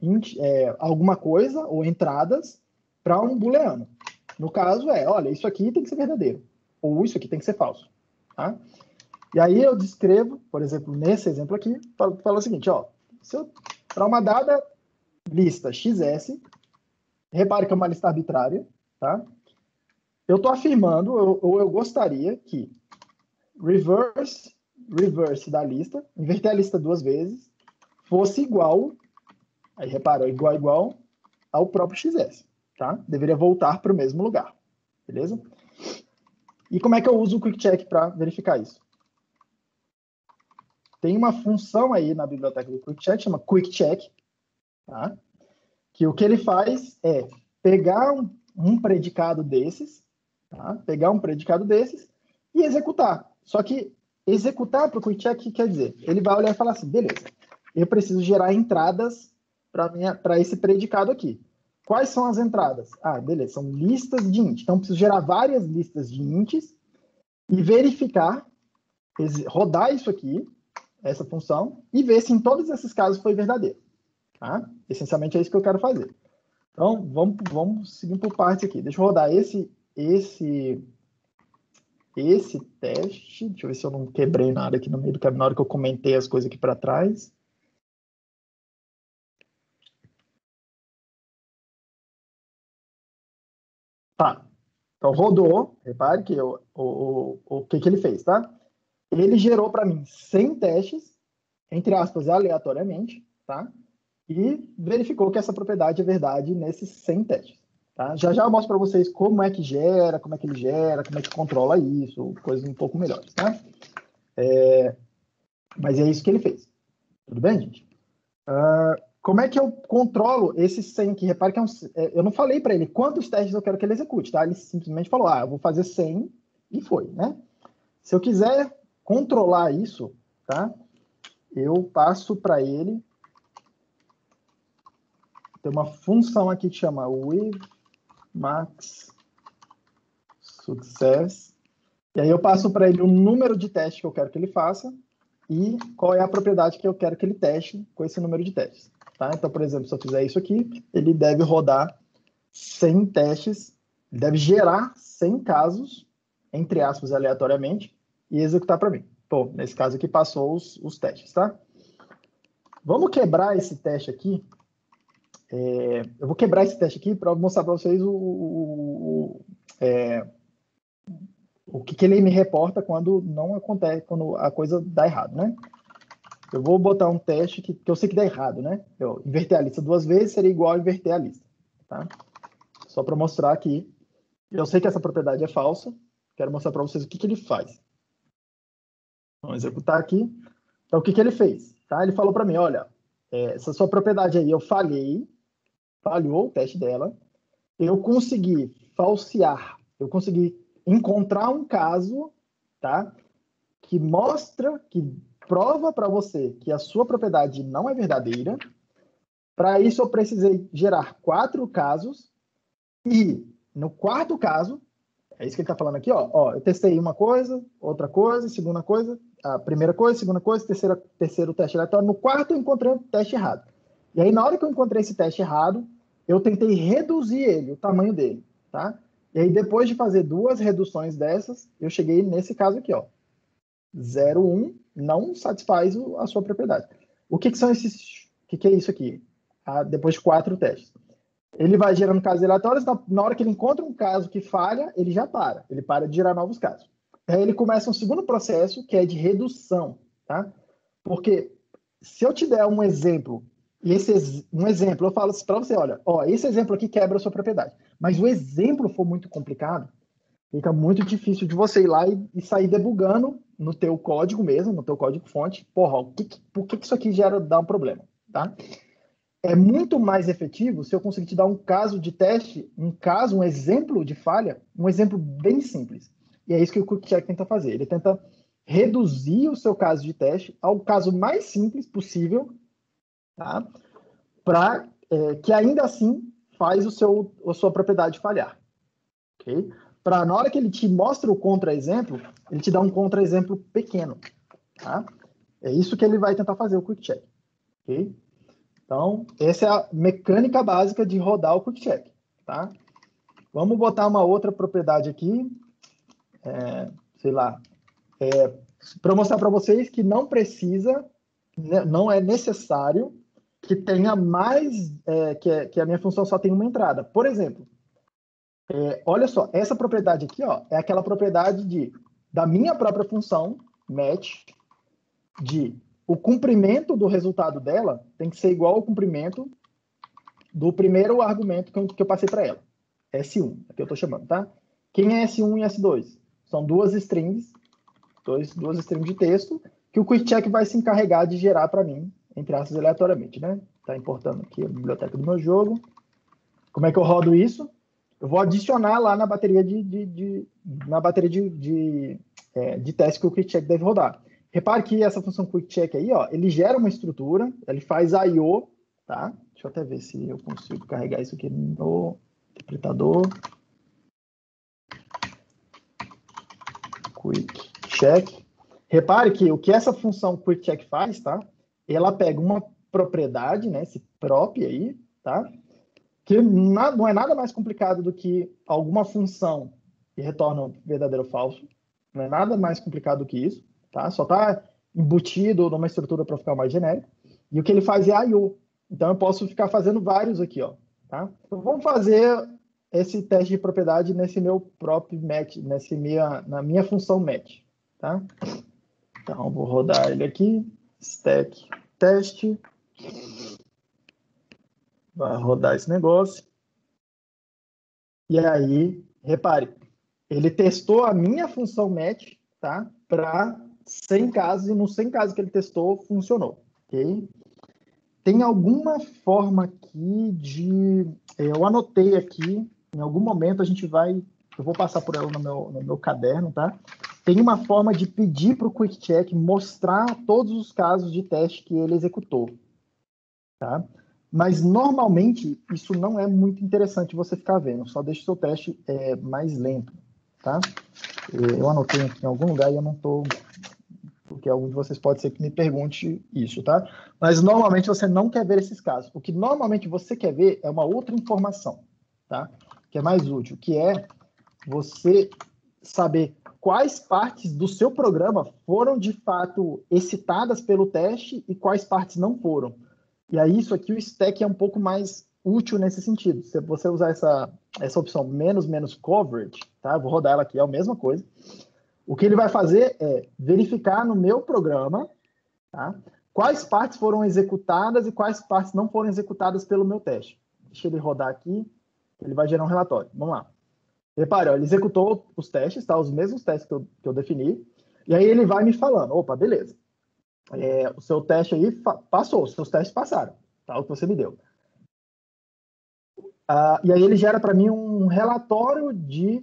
alguma coisa ou entradas para um booleano. No caso olha, isso aqui tem que ser verdadeiro, ou isso aqui tem que ser falso. Tá? E aí eu descrevo, por exemplo, nesse exemplo aqui, falo o seguinte, ó, para uma dada lista XS, repare que é uma lista arbitrária, tá? Eu estou afirmando, ou eu gostaria que reverse da lista, inverter a lista 2 vezes, fosse igual, aí repara, igual ao próprio XS, tá? Deveria voltar para o mesmo lugar, beleza? E como é que eu uso o QuickCheck para verificar isso? Tem uma função aí na biblioteca do QuickCheck, chama QuickCheck, tá? Que o que ele faz é pegar um predicado desses, tá? Pegar um predicado desses e executar. Só que executar para o QuickCheck, o que quer dizer? Ele vai olhar e falar assim, beleza, eu preciso gerar entradas para esse predicado aqui. Quais são as entradas? Ah, beleza, são listas de int. Então, eu preciso gerar várias listas de ints e verificar, rodar isso aqui, essa função, e ver se em todos esses casos foi verdadeiro. Tá? Essencialmente é isso que eu quero fazer. Então, vamos seguir por partes aqui. Deixa eu rodar esse teste. Deixa eu ver se eu não quebrei nada aqui no meio do caminho, na hora que eu comentei as coisas aqui para trás. Tá. Então, rodou. Repare que o que ele fez, tá? Ele gerou para mim 100 testes, entre aspas, aleatoriamente, tá? E verificou que essa propriedade é verdade nesses 100 testes. Tá? Já eu mostro para vocês como é que gera, como é que ele gera, como é que controla isso, coisas um pouco melhores. Tá? Mas é isso que ele fez. Tudo bem, gente? Como é que eu controlo esses 100 aqui? Repare que eu não falei para ele quantos testes eu quero que ele execute. Tá? Ele simplesmente falou, eu vou fazer 100 e foi. Né? Se eu quiser controlar isso, tá? Eu passo para ele. Tem uma função aqui que chama with max success. E aí eu passo para ele o número de testes que eu quero que ele faça e qual é a propriedade que eu quero que ele teste com esse número de testes. Tá? Então, por exemplo, se eu fizer isso aqui, ele deve rodar 100 testes, ele deve gerar 100 casos, entre aspas, aleatoriamente, e executar para mim. Pô, nesse caso aqui passou os testes, tá? Vamos quebrar esse teste aqui. Eu vou quebrar esse teste aqui para mostrar para vocês o que ele me reporta quando não acontece, quando a coisa dá errado, né? Eu vou botar um teste que eu sei que dá errado, né? Eu inverter a lista 2 vezes seria igual a inverter a lista, tá? Só para mostrar que eu sei que essa propriedade é falsa, quero mostrar para vocês o que ele faz. Vamos executar aqui. Então, o que ele fez? Tá? Ele falou para mim, olha, essa sua propriedade aí, eu falhou o teste dela, eu consegui falsear, eu consegui encontrar um caso, tá? Que mostra, que prova para você que a sua propriedade não é verdadeira. Para isso, eu precisei gerar 4 casos e, no quarto caso, é isso que ele está falando aqui, ó, eu testei uma coisa, outra coisa, segunda coisa, a primeira coisa, segunda coisa, terceiro teste aleatório. No quarto, eu encontrei um teste errado. E aí, na hora que eu encontrei esse teste errado, eu tentei reduzir ele, o tamanho dele, tá? E aí, depois de fazer 2 reduções dessas, eu cheguei nesse caso aqui, ó. 0,1 não satisfaz a sua propriedade. O que são esses... O que é isso aqui? Depois de 4 testes. Ele vai gerando casos aleatórios, na hora que ele encontra um caso que falha, ele já para. Ele para de gerar novos casos. Aí ele começa um segundo processo, que é de redução, tá? Porque se eu te der um exemplo, e um exemplo, eu falo para você, olha, esse exemplo aqui quebra a sua propriedade. Mas o exemplo for muito complicado, fica muito difícil de você ir lá e sair debugando no teu código mesmo, no teu código-fonte. Porra, por que isso aqui dá um problema, tá? É muito mais efetivo se eu conseguir te dar um caso de teste, um exemplo de falha, um exemplo bem simples. E é isso que o QuickCheck tenta fazer. Ele tenta reduzir o seu caso de teste ao caso mais simples possível, tá? Para que ainda assim faz a sua propriedade falhar. Okay? Para na hora que ele te mostra o contra-exemplo, ele te dá um contra-exemplo pequeno. Tá? É isso que ele vai tentar fazer, o QuickCheck. Ok? Então, essa é a mecânica básica de rodar o QuickCheck, tá? Vamos botar uma outra propriedade aqui, sei lá, para mostrar para vocês que não precisa, não é necessário que tenha mais, que a minha função só tenha uma entrada. Por exemplo, olha só, essa propriedade aqui, ó, é aquela propriedade da minha própria função, match, o comprimento do resultado dela tem que ser igual ao comprimento do primeiro argumento que eu passei para ela. S1, aqui eu estou chamando, tá? Quem é S1 e S2? São 2 strings, duas strings de texto, que o QuickCheck vai se encarregar de gerar para mim, entre aspas, aleatoriamente, né? Está importando aqui a biblioteca do meu jogo. Como é que eu rodo isso? Eu vou adicionar lá na bateria de teste que o QuickCheck deve rodar. Repare que essa função QuickCheck aí, ó, ele gera uma estrutura, ele faz I/O, tá? Deixa eu até ver se eu consigo carregar isso aqui no interpretador. QuickCheck. Repare que o que essa função QuickCheck faz, tá? Ela pega uma propriedade, né? Esse prop aí, tá? Que não é nada mais complicado do que alguma função que retorna verdadeiro ou falso. Não é nada mais complicado do que isso, tá? Só está embutido numa estrutura para ficar mais genérico. E o que ele faz é I/O. Então, eu posso ficar fazendo vários aqui, ó, tá? Então, vamos fazer esse teste de propriedade nesse meu próprio match, na minha função match, tá? Então, vou rodar ele aqui, stack teste. Vai rodar esse negócio. E aí, repare, ele testou a minha função match, tá? Para 100 casos, e nos 100 casos que ele testou, funcionou, ok? Tem alguma forma aqui de... Eu anotei aqui, em algum momento a gente vai... Eu vou passar por ela no meu caderno, tá? Tem uma forma de pedir para o QuickCheck mostrar todos os casos de teste que ele executou, tá? Mas, normalmente, isso não é muito interessante você ficar vendo. Só deixa o seu teste mais lento. tá? Eu anotei aqui em algum lugar e eu não estou... Porque algum de vocês pode ser que me pergunte isso, tá? Mas normalmente você não quer ver esses casos. O que normalmente você quer ver é uma outra informação, tá? Que é mais útil, que é você saber quais partes do seu programa foram de fato excitadas pelo teste e quais partes não foram. E aí isso aqui, o stack é um pouco mais útil nesse sentido. Se você usar essa opção menos coverage, tá? Eu vou rodar ela aqui, é a mesma coisa. O que ele vai fazer é verificar no meu programa, tá? Quais partes foram executadas e quais partes não foram executadas pelo meu teste. Deixa ele rodar aqui, ele vai gerar um relatório. Vamos lá. Repare, ó, ele executou os testes, tá? Os mesmos testes que eu defini, e aí ele vai me falando, opa, beleza. O seu teste aí passou, os seus testes passaram, tá? O que você me deu. E aí ele gera para mim um relatório de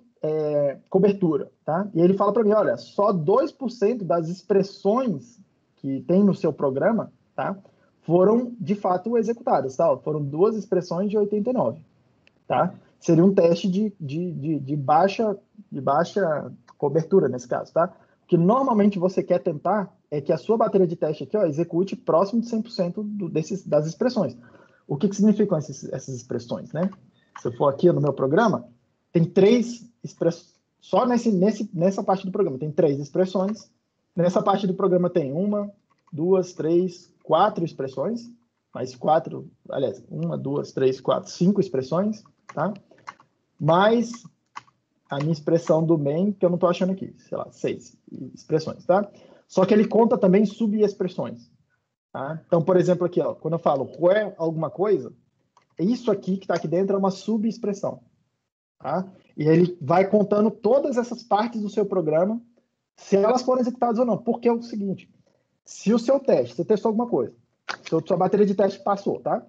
cobertura, tá? E ele fala para mim, olha, só 2% das expressões que tem no seu programa, tá? Foram, de fato, executadas, tá? Foram 2 expressões de 89, tá? Seria um teste de baixa cobertura, nesse caso, tá? O que normalmente você quer tentar é que a sua bateria de teste aqui, ó, execute próximo de 100% das expressões. O que significam essas expressões, né? Se eu for aqui no meu programa, tem 3 expressões. Só nessa parte do programa tem 3 expressões. Nessa parte do programa tem 1, 2, 3, 4 expressões. Mais 4, aliás, 1, 2, 3, 4, 5 expressões, tá? Mais a minha expressão do main, que eu não estou achando aqui, sei lá, 6 expressões, tá? Só que ele conta também subexpressões. Tá? Então, por exemplo, aqui, ó, quando eu falo where alguma coisa, isso aqui que está aqui dentro é uma subexpressão. Tá? E ele vai contando todas essas partes do seu programa, se elas foram executadas ou não. Porque é o seguinte, se o seu teste, você testou alguma coisa, sua bateria de teste passou, tá?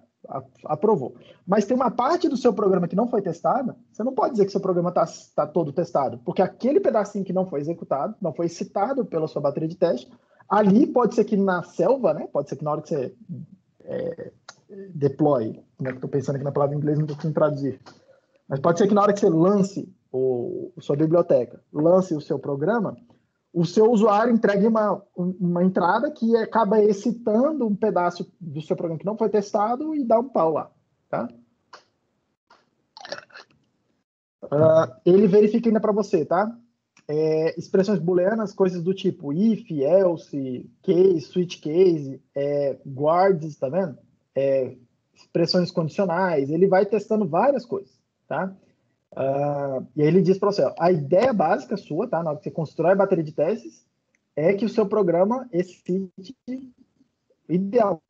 Aprovou. Mas tem uma parte do seu programa que não foi testada, você não pode dizer que seu programa está todo testado, porque aquele pedacinho que não foi executado, não foi citado pela sua bateria de teste, ali pode ser que na selva, né? Pode ser que na hora que você deploy, né? Estou pensando aqui na palavra em inglês, não estou conseguindo traduzir. Mas pode ser que na hora que você lance sua biblioteca, lance o seu programa, o seu usuário entregue uma entrada que acaba excitando um pedaço do seu programa que não foi testado e dá um pau lá, tá? Ele verifica ainda para você, tá? Expressões booleanas, coisas do tipo if, else, case, switch case, guards, tá vendo? Expressões condicionais, ele vai testando várias coisas, tá? E aí ele diz para você, ó, a ideia básica sua, tá? Na hora que você constrói a bateria de testes, é que o seu programa excite idealmente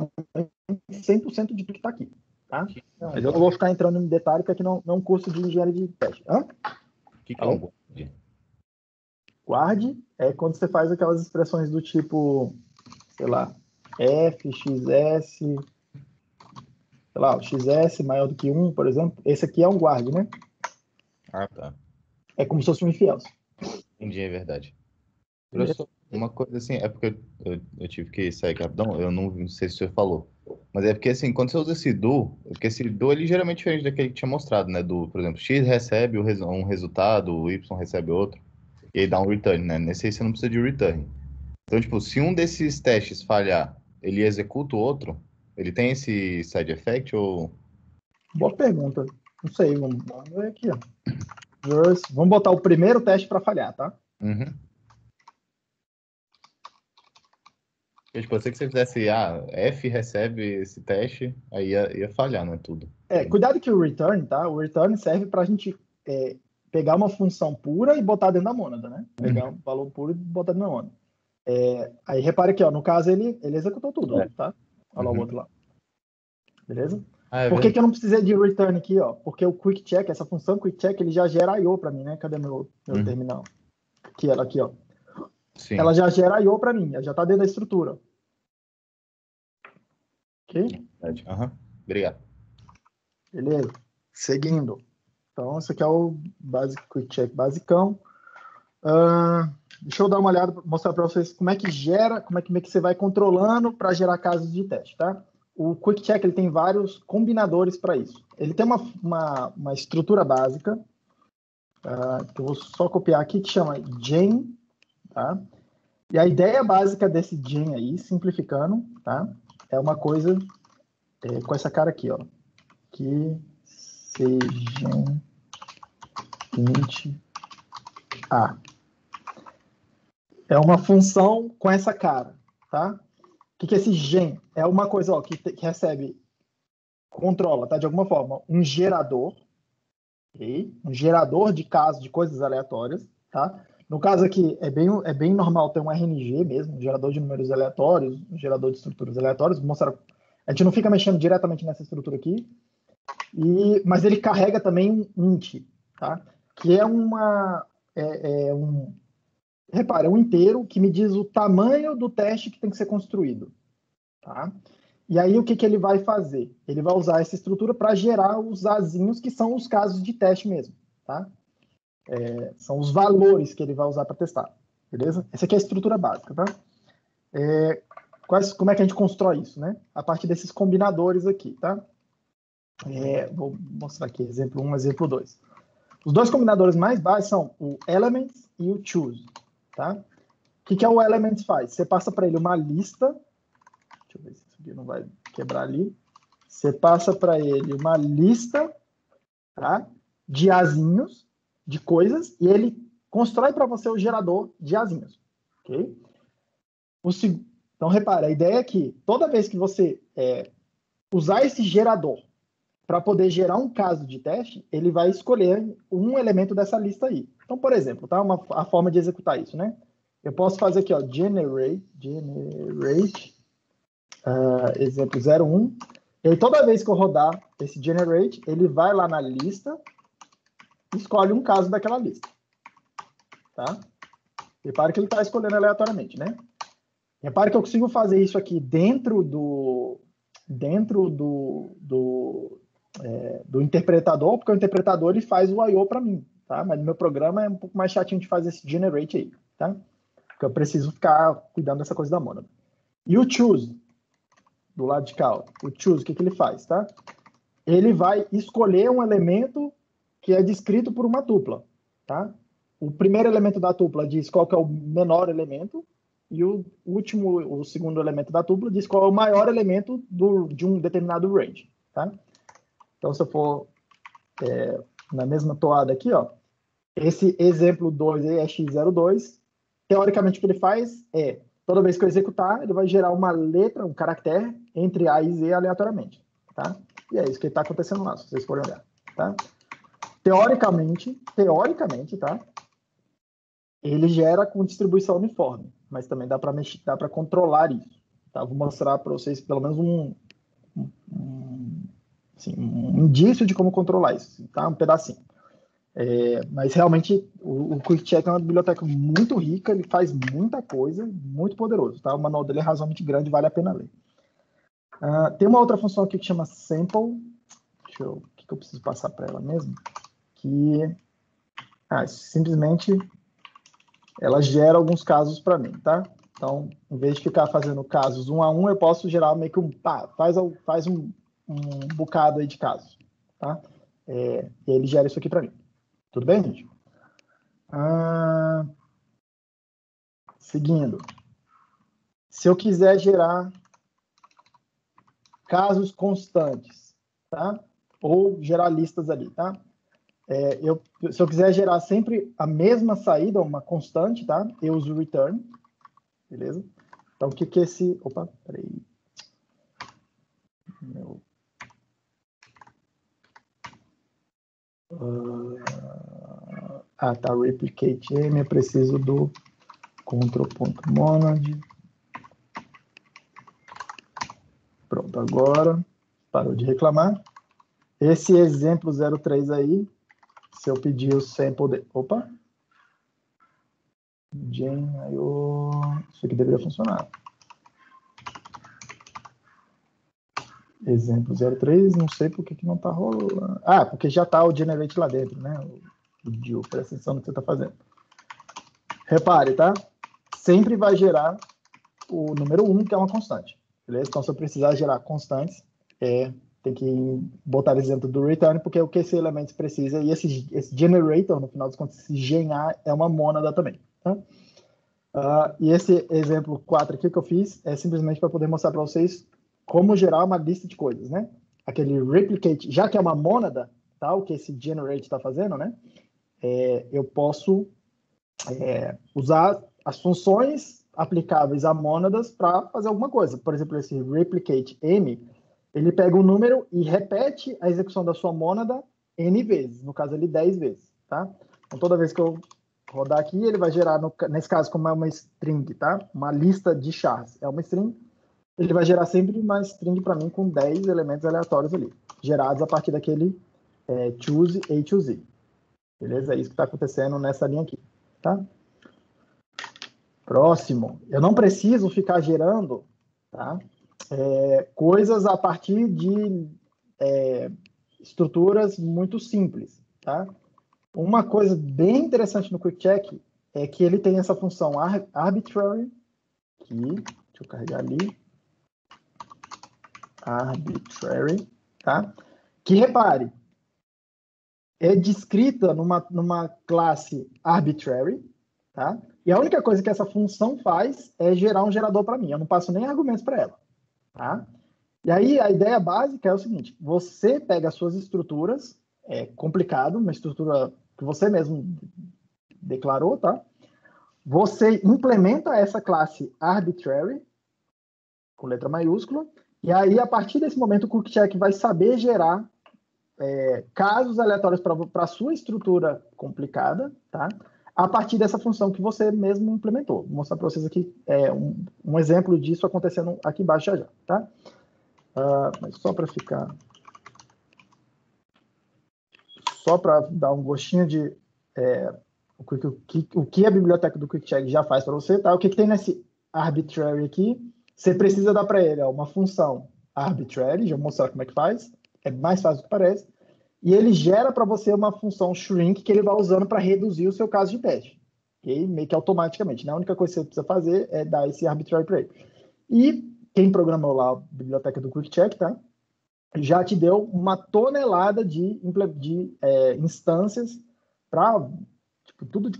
100% de tudo que está aqui, tá? Mas eu não vou ficar entrando em detalhe, porque aqui não é um curso de engenharia de teste. O que é um guard? Guard é quando você faz aquelas expressões do tipo, sei lá, f, xs, sei lá, o xs maior do que 1, por exemplo. Esse aqui é um guard, né? Ah, tá. É como se fosse um if else. Entendi, é verdade. Professor, uma coisa assim, é porque eu tive que sair rapidão, eu não sei se o senhor falou, mas é porque assim, quando você usa esse do, porque esse do é ligeiramente diferente daquele que tinha mostrado, né? Do, por exemplo, X recebe um resultado, o Y recebe outro, e aí dá um return, né? Nesse aí você não precisa de return. Então, tipo, se um desses testes falhar, ele executa o outro, ele tem esse side effect ou... Boa pergunta. Não sei, vamos ver aqui, ó. Vamos botar o primeiro teste para falhar, tá? Uhum. Eu, tipo, eu sei que você fizesse, F recebe esse teste, aí ia falhar, né, tudo. Cuidado que o return, tá? O return serve para a gente pegar uma função pura e botar dentro da mônada, né? Pegar um valor puro e botar dentro da mônada. Aí repare aqui, ó, no caso ele executou tudo, tá? Olha lá o outro lá. Beleza? Por que eu não precisei de return aqui, ó? Porque o quick check, essa função quick check, ele já gera I/O para mim, né? Cadê meu terminal? Aqui, ela aqui, ó. Sim. Ela já gera I/O para mim, ela já está dentro da estrutura. Ok? Obrigado. Beleza. Seguindo. Então, esse aqui é o basic quick check basicão. Deixa eu dar uma olhada, mostrar para vocês como é que gera, como é que você vai controlando para gerar casos de teste, tá? O quick check ele tem vários combinadores para isso. Ele tem uma estrutura básica, que eu vou só copiar aqui, que chama gen, tá? E a ideia básica desse gen aí, simplificando, tá? É uma coisa com essa cara aqui, ó. Que seja int a. É uma função com essa cara, tá? O que é esse gen? É uma coisa, ó, que recebe, controla, tá? De alguma forma, um gerador, okay? Um gerador de casos, de coisas aleatórias, tá? No caso aqui, é bem normal ter um RNG mesmo, um gerador de números aleatórios, um gerador de estruturas aleatórias. Vou mostrar. A gente não fica mexendo diretamente nessa estrutura aqui, mas ele carrega também um int, tá? Que é repara, é um inteiro que me diz o tamanho do teste que tem que ser construído, tá? E aí, o que ele vai fazer? Ele vai usar essa estrutura para gerar os azinhos, que são os casos de teste mesmo, tá? São os valores que ele vai usar para testar, beleza? Essa aqui é a estrutura básica, tá? Como é que a gente constrói isso, né? A partir desses combinadores aqui, tá? Vou mostrar aqui, exemplo 1, exemplo 2. Os dois combinadores mais básicos são o elements e o choose, tá? O que o elements faz? Você passa para ele uma lista, deixa eu ver se isso aqui não vai quebrar ali. Você passa para ele uma lista, tá? De azinhos, de coisas, e ele constrói para você o gerador de azinhos, ok? Então, repara, a ideia é que toda vez que você usar esse gerador para poder gerar um caso de teste, ele vai escolher um elemento dessa lista aí. Então, por exemplo, tá? A forma de executar isso, né? Eu posso fazer aqui, ó, generate, exemplo 01. E aí, toda vez que eu rodar esse generate, ele vai lá na lista e escolhe um caso daquela lista. Tá? Repare que ele está escolhendo aleatoriamente, né? Repare que eu consigo fazer isso aqui dentro do interpretador, porque o interpretador ele faz o I/O para mim, tá? Mas no meu programa é um pouco mais chatinho de fazer esse generate aí, tá? Porque eu preciso ficar cuidando dessa coisa da mônada. E o choose, do lado de cá, ó, o choose, o que ele faz, tá? Ele vai escolher um elemento que é descrito por uma tupla, tá? O primeiro elemento da tupla diz qual que é o menor elemento, e o segundo elemento da tupla diz qual é o maior elemento de um determinado range, tá? Então, se eu for na mesma toada aqui, ó, esse exemplo 2 aí é x02, teoricamente o que ele faz toda vez que eu executar, ele vai gerar uma letra, um caractere, entre A e Z aleatoriamente, tá? E é isso que está acontecendo lá, se vocês forem olhar, tá? Teoricamente, tá? Ele gera com distribuição uniforme, mas também dá para controlar isso, tá? Vou mostrar para vocês pelo menos um indício de como controlar isso, tá? Um pedacinho. Mas realmente o QuickCheck é uma biblioteca muito rica, ele faz muita coisa, muito poderoso, tá? O manual dele é razoavelmente grande, vale a pena ler. Tem uma outra função aqui que chama sample. O que eu preciso passar para ela mesmo? Que simplesmente ela gera alguns casos para mim, tá? Então, em vez de ficar fazendo casos um a um, eu posso gerar meio que faz um bocado aí de casos, tá? E ele gera isso aqui para mim. Tudo bem, gente? Seguindo. Se eu quiser gerar casos constantes, tá? Ou gerar listas ali, tá? Se eu quiser gerar sempre a mesma saída, uma constante, tá? Eu uso return, beleza? Então, o que é esse... Opa, peraí. Tá, replicate m, eu preciso do control.monad. Pronto, agora parou de reclamar. Esse exemplo 03 aí, se eu pedir o sample de... Opa! Isso aqui deveria funcionar. Exemplo 03, não sei por que não está rolando. Porque já está o generate lá dentro, né? O DIL, presta atenção no que você está fazendo. Repare, tá? Sempre vai gerar o número 1, que é uma constante. Beleza? Então, se eu precisar gerar constantes, tem que botar eles dentro do return, porque é o que esse elemento precisa, e esse generator, no final dos contos, esse GenA é uma mônada também. Tá? E esse exemplo 4 aqui que eu fiz é simplesmente para poder mostrar para vocês como gerar uma lista de coisas, né? Aquele replicate, já que é uma mônada, tá? O que esse generate está fazendo, né? Eu posso usar as funções aplicáveis a mônadas para fazer alguma coisa. Por exemplo, esse replicate m, ele pega um número e repete a execução da sua mônada n vezes, no caso ali 10 vezes, tá? Então toda vez que eu rodar aqui, ele vai gerar, nesse caso, como é uma string, tá? Uma lista de chars, é uma string, ele vai gerar sempre uma string para mim com 10 elementos aleatórios ali, gerados a partir daquele choose A to Z. Beleza? É isso que está acontecendo nessa linha aqui, tá? Próximo. Eu não preciso ficar gerando, tá? Coisas a partir de estruturas muito simples, tá? Uma coisa bem interessante no QuickCheck é que ele tem essa função arbitrary, aqui, deixa eu carregar ali, arbitrary, tá? Que, repare, é descrita numa classe arbitrary, tá? E a única coisa que essa função faz é gerar um gerador para mim, eu não passo nem argumentos para ela, tá? E aí a ideia básica é o seguinte, você pega as suas estruturas, é complicado, uma estrutura que você mesmo declarou, tá? Você implementa essa classe arbitrary, com letra maiúscula, e aí, a partir desse momento, o QuickCheck vai saber gerar casos aleatórios para a sua estrutura complicada, tá? A partir dessa função que você mesmo implementou. Vou mostrar para vocês aqui um exemplo disso acontecendo aqui embaixo já, tá? Mas só para ficar... Só para dar um gostinho de o que a biblioteca do QuickCheck já faz para você, tá? O que tem nesse arbitrary aqui? Você precisa dar para ele uma função arbitrary, já vou mostrar como é que faz, é mais fácil do que parece, e ele gera para você uma função shrink que ele vai usando para reduzir o seu caso de teste, okay? Meio que automaticamente, né? A única coisa que você precisa fazer é dar esse arbitrary para ele. E quem programou lá a biblioteca do QuickCheck, tá? Já te deu uma tonelada de instâncias para todo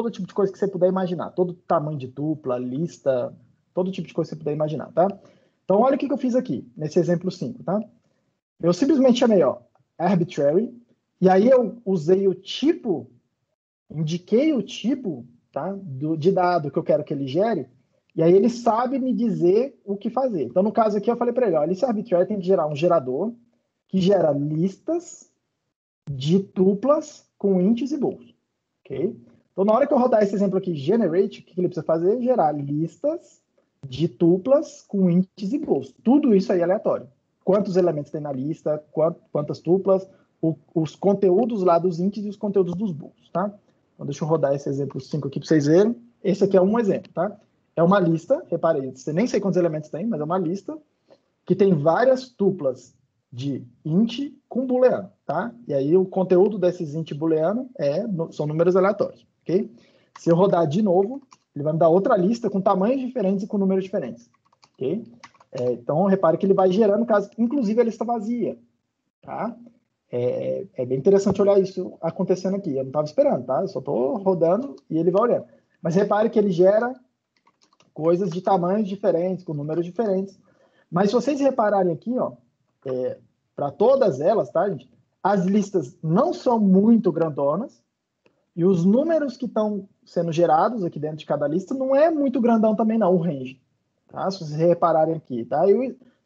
tipo de coisa que você puder imaginar, todo tamanho de tupla, lista, todo tipo de coisa que você puder imaginar, tá? Então, olha o que eu fiz aqui, nesse exemplo 5, tá? Eu simplesmente chamei, arbitrary, e aí eu usei o tipo, indiquei o tipo, tá? De dado que eu quero que ele gere, e aí ele sabe me dizer o que fazer. Então, no caso aqui, eu falei para ele, esse arbitrary tem que gerar um gerador que gera listas de tuplas com ints e bools. Ok? Então, na hora que eu rodar esse exemplo aqui, generate, o que ele precisa fazer? Gerar listas de tuplas com ints e bools. Tudo isso aí é aleatório. Quantos elementos tem na lista, quantas tuplas, os conteúdos lá dos ints e os conteúdos dos bools, tá? Então, deixa eu rodar esse exemplo 5 aqui para vocês verem. Esse aqui é um exemplo, tá? É uma lista, reparei, nem sei quantos elementos tem, mas é uma lista que tem várias tuplas de int com booleano, tá? E aí o conteúdo desses int booleano são números aleatórios, ok? Se eu rodar de novo, ele vai me dar outra lista com tamanhos diferentes e com números diferentes, ok? Então, repare que ele vai gerando, caso, inclusive a lista vazia, tá? É bem interessante olhar isso acontecendo aqui. Eu não estava esperando, tá? Eu só estou rodando e ele vai olhando. Mas repare que ele gera coisas de tamanhos diferentes, com números diferentes. Mas se vocês repararem aqui, para todas elas, tá, gente? As listas não são muito grandonas e os números que estão sendo gerados aqui dentro de cada lista não é muito grandão também não, o range. Tá? Se vocês repararem aqui, tá?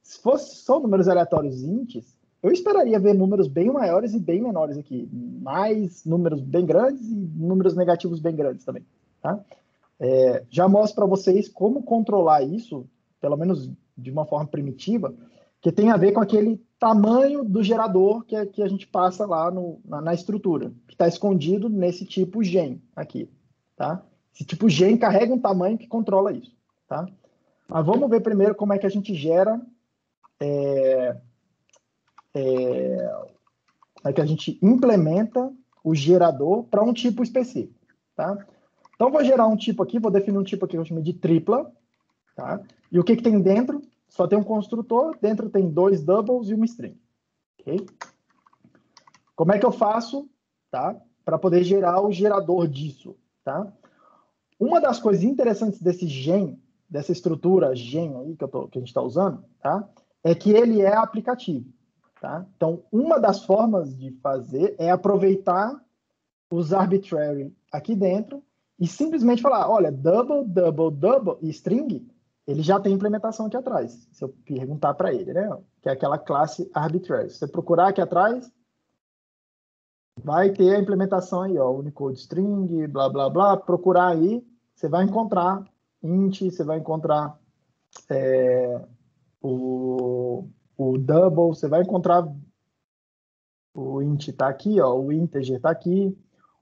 Se fosse só números aleatórios ints, eu esperaria ver números bem maiores e bem menores aqui. Mais números bem grandes e números negativos bem grandes também, tá? Já mostro para vocês como controlar isso, pelo menos de uma forma primitiva, que tem a ver com aquele tamanho do gerador que a gente passa lá na estrutura, que está escondido nesse tipo gen aqui, tá? Esse tipo gen carrega um tamanho que controla isso, tá? Mas vamos ver primeiro como é que a gente gera, como é que a gente implementa o gerador para um tipo específico, tá? Então, vou gerar um tipo aqui, vou definir um tipo aqui que eu chamei de tripla, tá? E o que tem dentro? Só tem um construtor, dentro tem 2 doubles e uma string, ok? Como é que eu faço, tá? Para poder gerar o gerador disso, tá? Uma das coisas interessantes desse gen, dessa estrutura gen aí que a gente está usando, tá? É que ele é aplicativo, tá? Então, uma das formas de fazer é aproveitar os arbitrary aqui dentro e simplesmente falar, olha, double, double, double e string, ele já tem implementação aqui atrás. Se eu perguntar para ele, né? Que é aquela classe arbitrary. Se você procurar aqui atrás, vai ter a implementação aí, ó, Unicode string, blá, blá, blá. Procurar aí, você vai encontrar int, você vai encontrar o double, você vai encontrar o int tá aqui, ó, o integer tá aqui,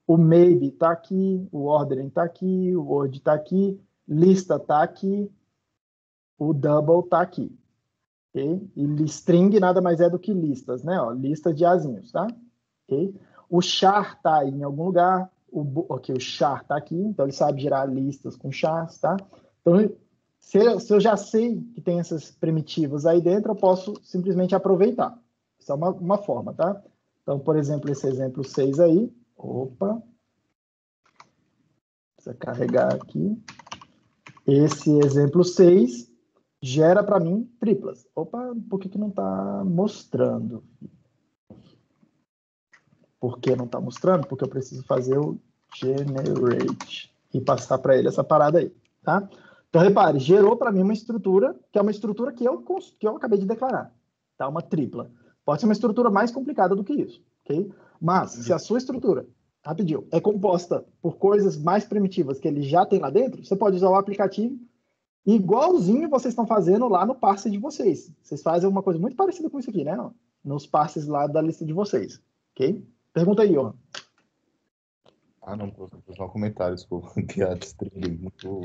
o maybe tá aqui, o ordering tá aqui, o word tá aqui, lista tá aqui, o double tá aqui. Okay? E string nada mais é do que listas, né? Ó, lista de azinhos, tá? Okay? O char tá aí em algum lugar, o char tá aqui, então ele sabe gerar listas com chars, tá? Então, se eu já sei que tem essas primitivas aí dentro, eu posso simplesmente aproveitar. Isso é uma forma, tá? Então, por exemplo, esse exemplo 6 aí, opa, precisa carregar aqui. Esse exemplo 6 gera para mim triplas. Opa, por que não está mostrando? Por que não está mostrando? Porque eu preciso fazer o generate e passar para ele essa parada aí, tá? Então, repare, gerou para mim uma estrutura, que é uma estrutura que eu acabei de declarar, tá? Uma tripla. Pode ser uma estrutura mais complicada do que isso, ok? Mas, se a sua estrutura, rapidinho, é composta por coisas mais primitivas que ele já tem lá dentro, você pode usar o aplicativo igualzinho vocês estão fazendo lá no parse de vocês. Vocês fazem uma coisa muito parecida com isso aqui, né? Nos parses lá da lista de vocês, ok? Pergunta aí, Johan. Ah, não, posso só um comentário, desculpa, que a string muito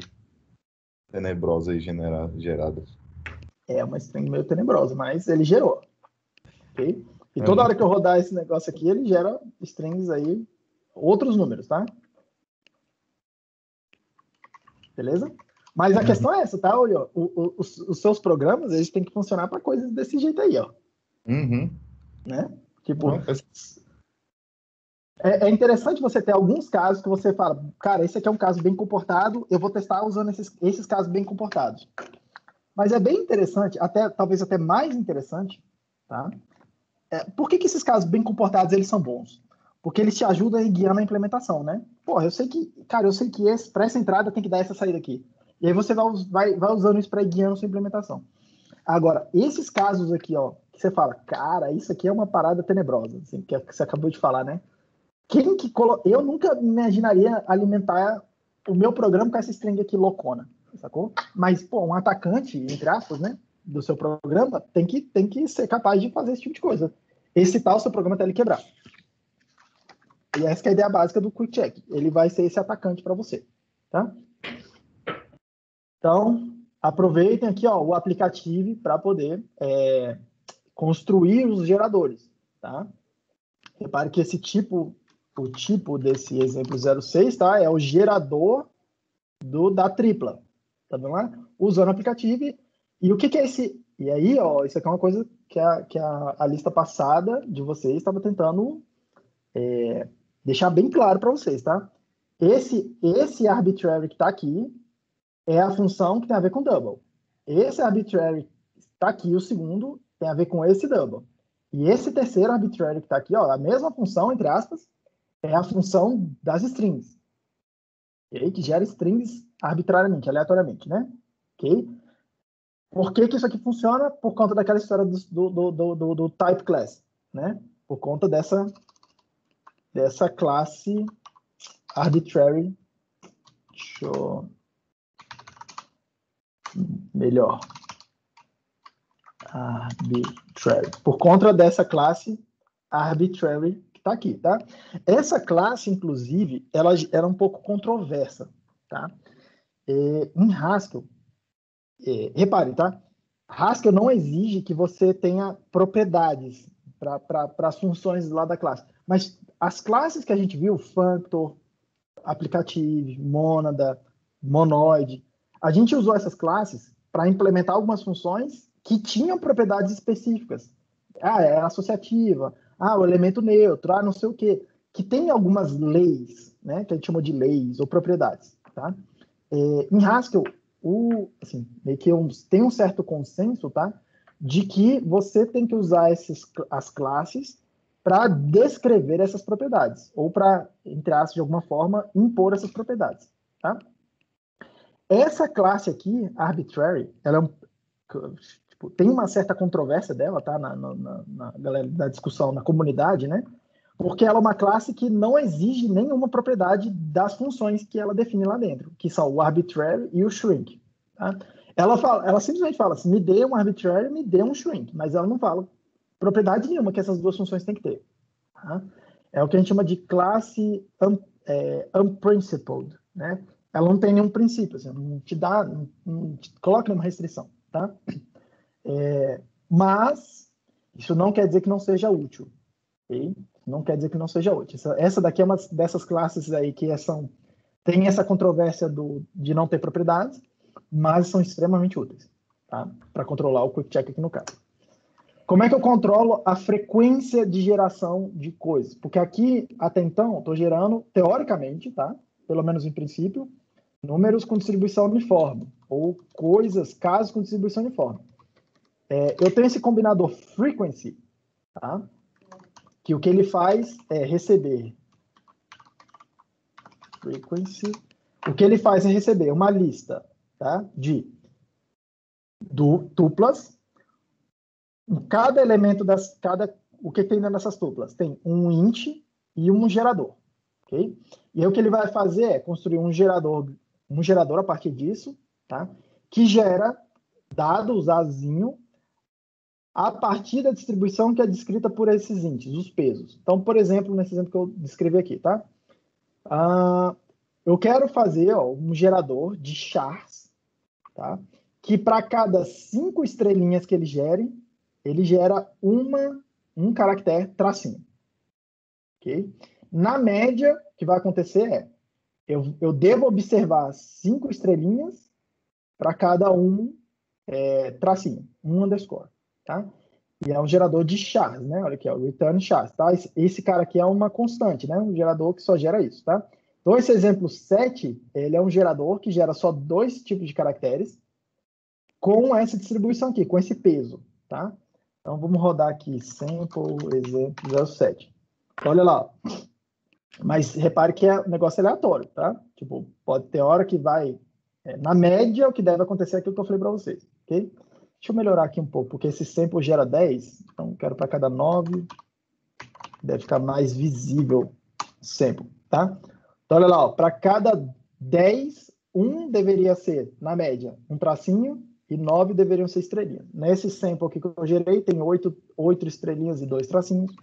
tenebrosa aí gerada. É uma string meio tenebrosa, mas ele gerou, ok? E toda hora que eu rodar esse negócio aqui, ele gera strings aí, outros números, tá? Beleza? Mas a questão é essa, tá, Olho? Os seus programas, eles têm que funcionar para coisas desse jeito aí, ó. Uhum. Né? Tipo, é interessante você ter alguns casos que você fala, cara, esse aqui é um caso bem comportado, eu vou testar usando esses casos bem comportados. Mas é bem interessante, talvez até mais interessante, tá? Por que esses casos bem comportados, eles são bons? Porque eles te ajudam a guiar na implementação, né? Porra, eu sei que para essa entrada tem que dar essa saída aqui. E aí você vai usando isso para ir guiando sua implementação. Agora, esses casos aqui, ó, que você fala, cara, isso aqui é uma parada tenebrosa, assim, que você acabou de falar, né? Eu nunca imaginaria alimentar o meu programa com essa string aqui loucona, sacou? Mas, pô, um atacante, entre aspas, né, do seu programa, tem que ser capaz de fazer esse tipo de coisa. Excitar o seu programa até ele quebrar. E essa que é a ideia básica do Quick Check. Ele vai ser esse atacante para você, tá? Então, aproveitem aqui, ó, o aplicativo para poder construir os geradores, tá? Repare que o tipo desse exemplo 06, tá? É o gerador da tripla, tá vendo lá? Usando o aplicativo. E o que é esse? E aí, ó, isso aqui é uma coisa que a lista passada de vocês estava tentando deixar bem claro para vocês, tá? Esse arbitrary que está aqui é a função que tem a ver com double. Esse arbitrary está aqui, o segundo, tem a ver com esse double. E esse terceiro arbitrary que está aqui, ó, a mesma função, entre aspas, é a função das strings. Okay? Que gera strings arbitrariamente, aleatoriamente, né? Ok? Por que isso aqui funciona? Por conta daquela história do type class, né? Por conta dessa classe arbitrary. Deixa eu... Melhor. Arbitrary. Por conta dessa classe arbitrary que está aqui, tá? Essa classe, inclusive, ela era um pouco controversa, tá? Em Haskell, repare, tá? Haskell não exige que você tenha propriedades para as funções lá da classe. Mas as classes que a gente viu, functor, applicative, monada, monoid, a gente usou essas classes para implementar algumas funções que tinham propriedades específicas. é associativa, o elemento neutro, não sei o quê, que tem algumas leis, né, que a gente chama de leis ou propriedades, tá? Em Haskell, assim, meio que tem um certo consenso, tá, de que você tem que usar as classes para descrever essas propriedades, ou para, entre aspas, de alguma forma, impor essas propriedades, tá? Essa classe aqui, arbitrary, ela tipo, tem uma certa controvérsia dela, tá, na discussão, na comunidade, né? Porque ela é uma classe que não exige nenhuma propriedade das funções que ela define lá dentro, que são o arbitrary e o shrink. Tá? Ela simplesmente fala assim, me dê um arbitrary, me dê um shrink, mas ela não fala propriedade nenhuma que essas duas funções têm que ter. Tá? É o que a gente chama de classe unprincipled, né? Ela não tem nenhum princípio, assim, não te dá, não te coloca nenhuma restrição, tá? Mas isso não quer dizer que não seja útil, ok? Não quer dizer que não seja útil. Essa daqui é uma dessas classes aí que tem essa controvérsia de não ter propriedades, mas são extremamente úteis, tá? Para controlar o quick check aqui no caso. Como é que eu controlo a frequência de geração de coisas? Porque aqui, até então, estou gerando, teoricamente, tá? Pelo menos em princípio, números com distribuição uniforme, ou coisas, casos com distribuição uniforme. Eu tenho esse combinador frequency, tá? Que o que ele faz é receber frequency. O que ele faz é receber uma lista, tá? De tuplas. Cada elemento o que tem nessas tuplas? Tem um int e um gerador, ok? E aí o que ele vai fazer é construir um gerador a partir disso, tá? Que gera dados Azinho a partir da distribuição que é descrita por esses ints, os pesos. Então, por exemplo, nesse exemplo que eu descrevi aqui, tá? Eu quero fazer um gerador de chars, tá? Que para cada 5 estrelinhas que ele gera um caractere tracinho. Ok? Na média, o que vai acontecer é, eu devo observar 5 estrelinhas para cada tracinho, um underscore, tá? E é um gerador de chars, né? Olha aqui, o return chars, tá? Esse cara aqui é uma constante, né? Um gerador que só gera isso, tá? Então, esse exemplo 7, ele é um gerador que gera só 2 tipos de caracteres com essa distribuição aqui, com esse peso, tá? Então, vamos rodar aqui, sample, exemplo 07. Então, olha lá. Mas repare que é um negócio aleatório, tá? Tipo, pode ter hora que vai... na média, o que deve acontecer é aquilo que eu falei para vocês, ok? Deixa eu melhorar aqui um pouco, porque esse sample gera 10, então quero para cada 9, deve ficar mais visível o sample, tá? Então, olha lá, para cada 10, 1 deveria ser, na média, um tracinho, e 9 deveriam ser estrelinhas. Nesse sample aqui que eu gerei, tem 8 estrelinhas e 2 tracinhos.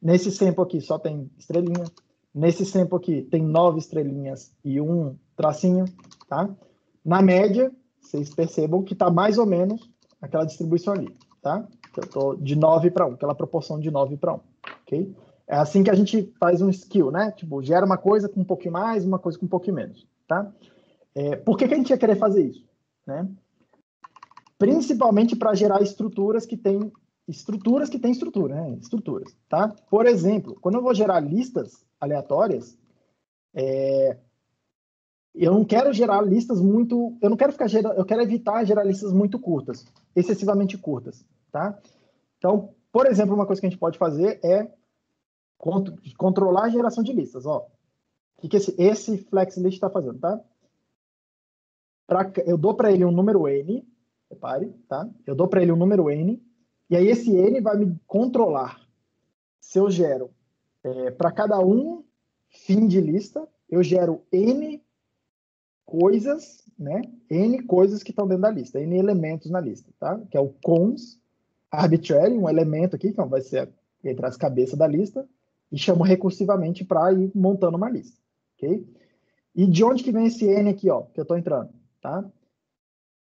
Nesse sample aqui só tem estrelinha. Nesse sample aqui tem 9 estrelinhas e 1 tracinho, tá? Na média, vocês percebam que está mais ou menos aquela distribuição ali, tá? Eu estou de 9 para 1, aquela proporção de 9 para 1, ok? É assim que a gente faz um skill, né? Tipo, gera uma coisa com um pouquinho mais, uma coisa com um pouquinho menos, tá? Por que a gente ia querer fazer isso, né? Principalmente para gerar estruturas que têm estrutura, né? Estruturas, tá? Por exemplo, quando eu vou gerar listas aleatórias, eu não quero gerar listas muito... Eu não quero eu quero evitar gerar listas muito curtas, excessivamente curtas, tá? Então, por exemplo, uma coisa que a gente pode fazer é controlar a geração de listas, ó. O que esse FlexList está fazendo, tá? Eu dou para ele um número N, repare, tá? Eu dou para ele um número N, e aí esse N vai me controlar se eu gero para cada fim de lista, eu gero N coisas, né? N coisas que estão dentro da lista, N elementos na lista, tá? Que é o cons arbitrary, um elemento aqui, que vai ser entre as cabeças da lista, e chamo recursivamente para ir montando uma lista, ok? E de onde que vem esse N aqui, ó, que eu estou entrando, tá?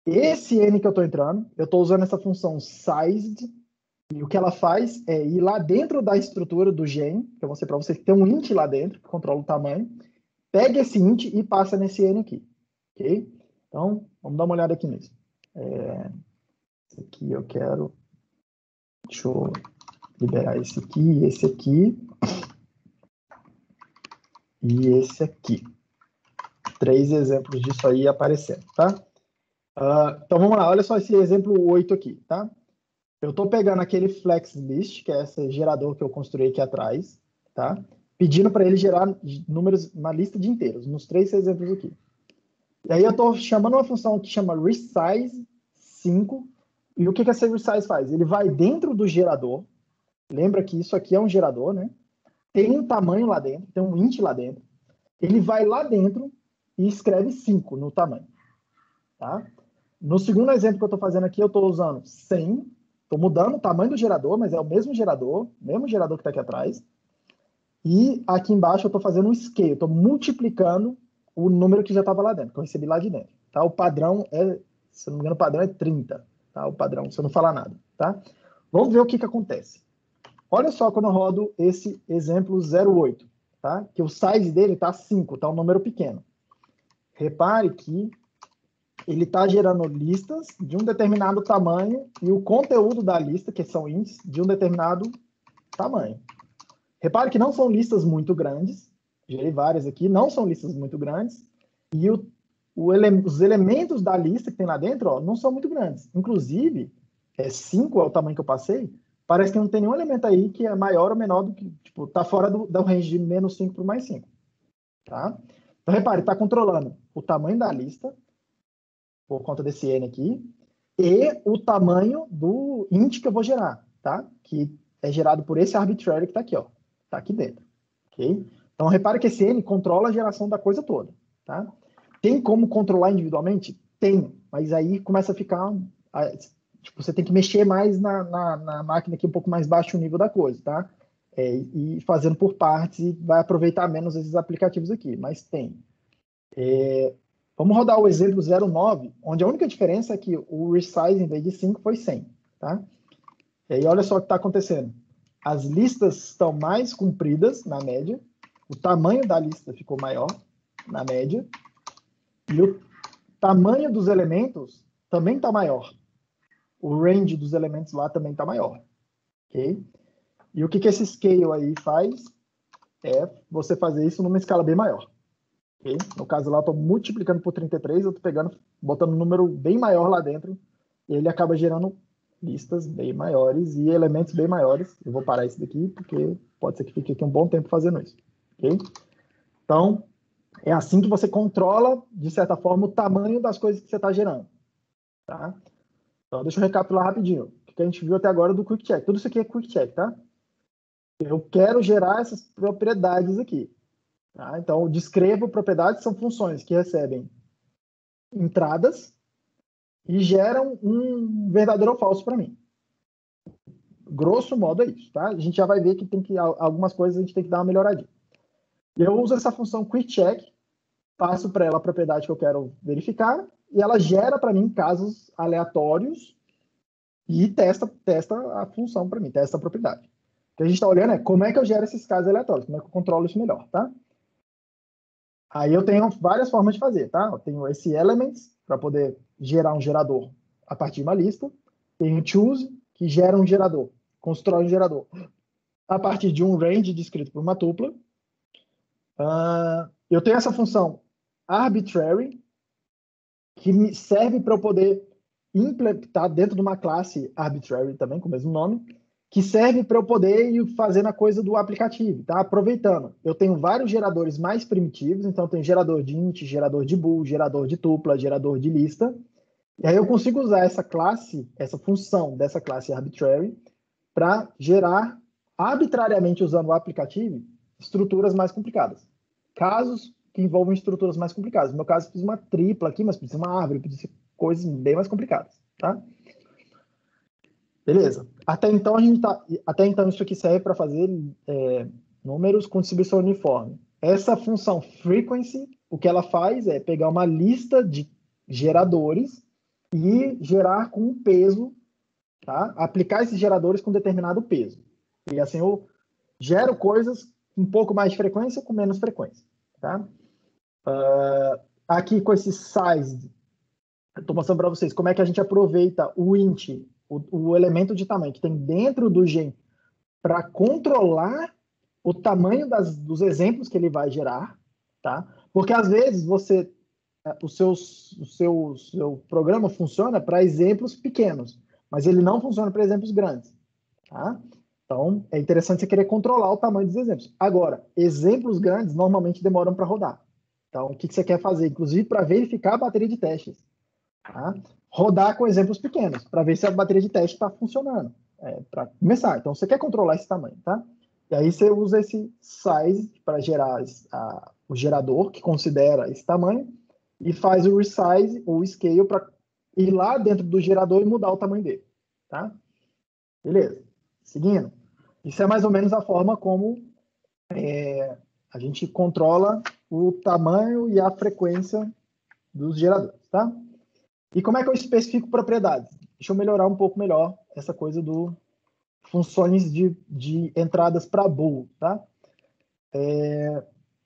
Esse N que eu estou entrando, eu estou usando essa função sized, e o que ela faz é ir lá dentro da estrutura do gen, que eu vou mostrar para vocês que tem um int lá dentro, que controla o tamanho, pega esse int e passa nesse N aqui, ok? Então, vamos dar uma olhada aqui nisso. Esse aqui eu quero... Deixa eu liberar esse aqui, esse aqui e esse aqui. 3 exemplos disso aí aparecendo, tá? Então vamos lá, olha só esse exemplo 8 aqui, tá? Eu estou pegando aquele flex list, que é esse gerador que eu construí aqui atrás, tá? Pedindo para ele gerar números, uma lista de inteiros, nos 3 exemplos aqui. E aí eu estou chamando uma função que chama resize 5, e o que essa resize faz? Ele vai dentro do gerador, lembra que isso aqui é um gerador, né? Tem um tamanho lá dentro, tem um int lá dentro, ele vai lá dentro e escreve 5 no tamanho, tá? No segundo exemplo que eu estou fazendo aqui, eu estou usando 100, estou mudando o tamanho do gerador, mas é o mesmo gerador que está aqui atrás. E aqui embaixo eu estou fazendo um scale, estou multiplicando o número que já estava lá dentro, que eu recebi lá de dentro. Tá? O padrão é, se não me engano, o padrão é 30. Tá? O padrão, se eu não falar nada. Tá? Vamos ver o que acontece. Olha só quando eu rodo esse exemplo 08, tá? Que o size dele está 5, está um número pequeno. Repare que ele está gerando listas de um determinado tamanho e o conteúdo da lista, que são ints, de um determinado tamanho. Repare que não são listas muito grandes, gerei várias aqui, não são listas muito grandes, e os elementos da lista que tem lá dentro, ó, não são muito grandes. Inclusive, 5 é o tamanho que eu passei, parece que não tem nenhum elemento aí que é maior ou menor do que, tipo, tá fora do range de menos 5 para mais 5. Tá? Então, repare, está controlando o tamanho da lista, por conta desse n aqui, e o tamanho do int que eu vou gerar, tá? Que é gerado por esse arbitrary que está aqui, ó. Está aqui dentro, ok? Então, repare que esse n controla a geração da coisa toda, tá? Tem como controlar individualmente? Tem, mas aí começa a ficar... Tipo, você tem que mexer mais na máquina aqui, um pouco mais baixo o nível da coisa, tá? E fazendo por partes, e vai aproveitar menos esses aplicativos aqui, mas tem. Vamos rodar o exemplo 09, onde a única diferença é que o resize, em vez de 5, foi 100, tá? E aí, olha só o que está acontecendo. As listas estão mais compridas, na média, o tamanho da lista ficou maior, na média, e o tamanho dos elementos também está maior. O range dos elementos lá também está maior, ok? E o que esse scale aí faz é você fazer isso numa escala bem maior. Okay? No caso lá, eu estou multiplicando por 33, eu estou pegando, botando um número bem maior lá dentro, e ele acaba gerando listas bem maiores e elementos bem maiores. Eu vou parar isso daqui, porque pode ser que fique aqui um bom tempo fazendo isso. Okay? Então, é assim que você controla, de certa forma, o tamanho das coisas que você está gerando. Tá? Então, deixa eu recapitular rapidinho. O que a gente viu até agora do Quick Check. Tudo isso aqui é Quick Check, tá? Eu quero gerar essas propriedades aqui. Tá? Então, descrevo propriedades, são funções que recebem entradas e geram um verdadeiro ou falso para mim. Grosso modo é isso, tá? A gente já vai ver que tem que algumas coisas a gente tem que dar uma melhoradinha. E eu uso essa função QuickCheck, passo para ela a propriedade que eu quero verificar e ela gera para mim casos aleatórios e testa a função para mim, testa a propriedade. O que a gente está olhando é como é que eu gero esses casos aleatórios, como é que eu controlo isso melhor, tá? Aí eu tenho várias formas de fazer, tá? Eu tenho esse elements, para poder gerar um gerador a partir de uma lista. Tenho choose, que gera um gerador, constrói um gerador a partir de um range descrito por uma tupla. Eu tenho essa função arbitrary, que me serve para eu poder implementar dentro de uma classe arbitrary também, com o mesmo nome, que serve para eu poder ir fazendo a coisa do aplicativo, tá? Aproveitando, eu tenho vários geradores mais primitivos, então eu tenho gerador de int, gerador de bool, gerador de tupla, gerador de lista, e aí eu consigo usar essa classe, essa função dessa classe arbitrary, para gerar arbitrariamente, usando o aplicativo, estruturas mais complicadas. Casos que envolvem estruturas mais complicadas. No meu caso, eu fiz uma tripla aqui, mas precisa uma árvore, precisa coisas bem mais complicadas, tá? Beleza. Até então isso aqui serve para fazer números com distribuição uniforme. Essa função frequency, o que ela faz é pegar uma lista de geradores e gerar com um peso, tá? Aplicar esses geradores com determinado peso. E assim eu gero coisas com um pouco mais de frequência, com menos frequência, tá? Aqui com esse size, estou mostrando para vocês como é que a gente aproveita o int, o elemento de tamanho que tem dentro do gen para controlar o tamanho dos exemplos que ele vai gerar, tá? Porque às vezes o seu programa funciona para exemplos pequenos, mas ele não funciona para exemplos grandes, tá? Então, é interessante você querer controlar o tamanho dos exemplos. Agora, exemplos grandes normalmente demoram para rodar. Então, o que você quer fazer? Inclusive, para verificar a bateria de testes. Tá? Rodar com exemplos pequenos, para ver se a bateria de teste está funcionando. Para começar. Então, você quer controlar esse tamanho, tá? E aí você usa esse size para gerar o gerador, que considera esse tamanho, e faz o resize, ou scale, para ir lá dentro do gerador e mudar o tamanho dele. Tá? Beleza. Seguindo. Isso é mais ou menos a forma como a gente controla o tamanho e a frequência dos geradores, tá? E como é que eu especifico propriedades? Deixa eu melhorar um pouco melhor essa coisa do funções de entradas para bool, tá?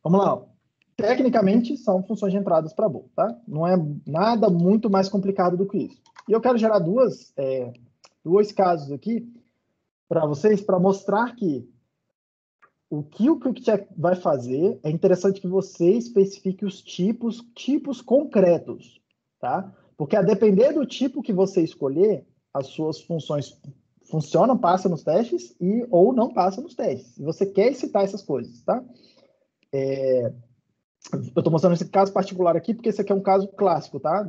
Vamos lá. Tecnicamente, são funções de entradas para bool, tá? Não é nada muito mais complicado do que isso. E eu quero gerar dois casos aqui para vocês, para mostrar que o que o QuickCheck vai fazer é interessante que você especifique os tipos concretos, tá? Porque a depender do tipo que você escolher, as suas funções funcionam, passam nos testes ou não passam nos testes. E você quer citar essas coisas, tá? Eu estou mostrando esse caso particular aqui porque esse aqui é um caso clássico, tá?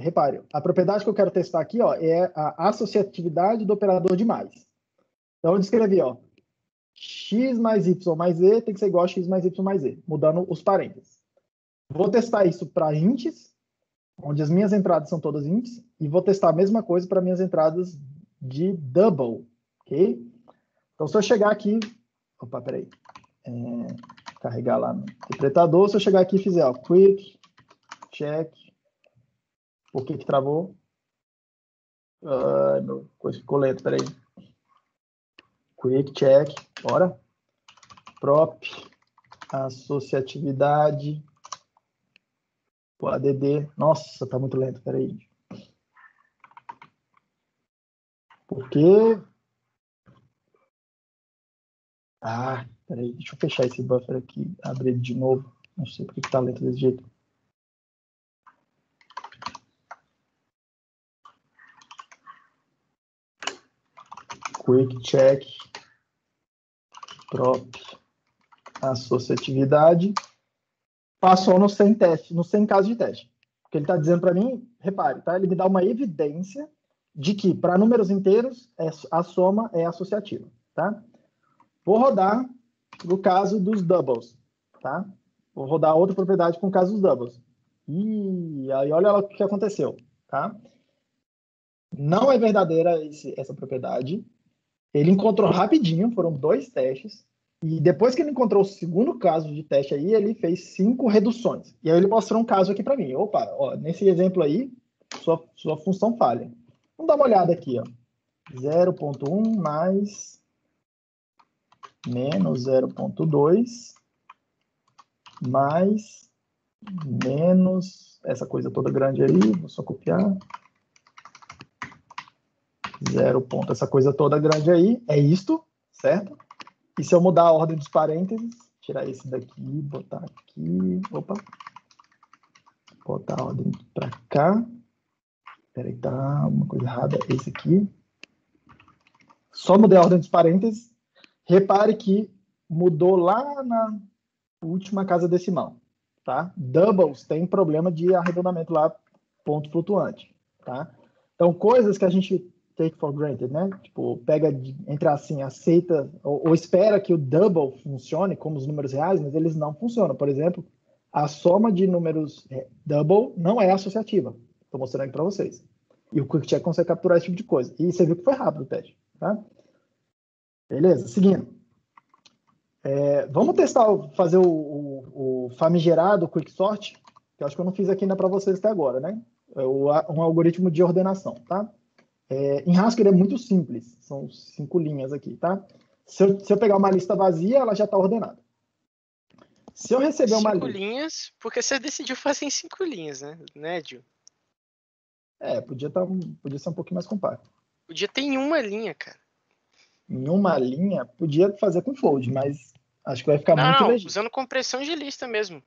Repare, a propriedade que eu quero testar aqui, ó, é a associatividade do operador de mais. Então, eu descrevi, ó, x mais y mais z tem que ser igual a x mais y mais z, mudando os parênteses. Vou testar isso para ints, onde as minhas entradas são todas ints, e vou testar a mesma coisa para minhas entradas de double, ok? Então, se eu chegar aqui... Opa, peraí. Carregar lá no interpretador. Se eu chegar aqui e fizer, ó, quick, check... Por que travou? Meu coisa ficou lento, peraí. Quick, check, bora. Prop, associatividade, o ADD. Nossa, tá muito lento, peraí. Por quê? Peraí, deixa eu fechar esse buffer aqui, abrir ele de novo. Não sei por que tá lento desse jeito. Quick check, prop, associatividade. Passou no sem teste, no sem caso de teste. O que ele está dizendo para mim, repare, tá? Ele me dá uma evidência de que para números inteiros a soma é associativa, tá? Vou rodar no caso dos doubles, tá? Vou rodar outra propriedade com o caso dos doubles. E aí olha lá o que aconteceu, tá? Não é verdadeira essa propriedade. Ele encontrou rapidinho, foram 2 testes. E depois que ele encontrou o segundo caso de teste aí, ele fez 5 reduções. E aí ele mostrou um caso aqui para mim. Opa, ó, nesse exemplo aí, sua função falha. Vamos dar uma olhada aqui, ó. 0.1 mais menos 0.2 mais menos essa coisa toda grande aí, vou só copiar. 0. Essa coisa toda grande aí, é isto, certo? E se eu mudar a ordem dos parênteses, tirar esse daqui, botar aqui, opa, botar a ordem para cá. Peraí, tá uma coisa errada, esse aqui. Só mudei a ordem dos parênteses. Repare que mudou lá na última casa decimal, tá? Doubles tem problema de arredondamento lá, ponto flutuante, tá? Então, coisas que a gente take for granted, né? Tipo, pega, entre assim, aceita ou espera que o double funcione como os números reais, mas eles não funcionam. Por exemplo, a soma de números double não é associativa. Estou mostrando aqui para vocês. E o QuickCheck consegue capturar esse tipo de coisa. E você viu que foi rápido o teste, tá? Beleza? Seguindo. Vamos testar, fazer o famigerado Quicksort, que eu acho que eu não fiz aqui ainda para vocês até agora, né? Um algoritmo de ordenação, tá? Em Haskell é muito simples, são 5 linhas aqui, tá? Se eu pegar uma lista vazia, ela já está ordenada. Se eu receber uma lista... 5 linhas, porque você decidiu fazer em 5 linhas, né, Gil? Podia ser um pouquinho mais compacto. Podia ter em uma linha, cara. em uma linha, podia fazer com fold, mas acho que vai ficar muito Não, legítimo. usando compressão de lista mesmo.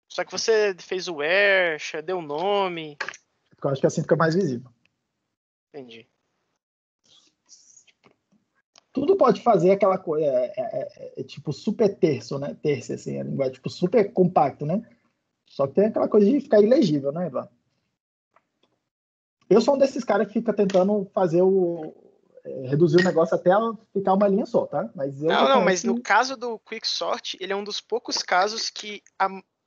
Só que você fez o where, deu o nome. Porque eu acho que assim fica mais visível. Entendi. Tudo pode fazer aquela coisa, é tipo super terço, né? Terço, assim, a linguagem, tipo super compacto, né? Só que tem aquela coisa de ficar ilegível, né, Eduardo? Eu sou um desses caras que fica tentando fazer reduzir o negócio até ficar uma linha só, tá? Mas eu Não, reconheço mas no que caso do Quicksort, ele é um dos poucos casos que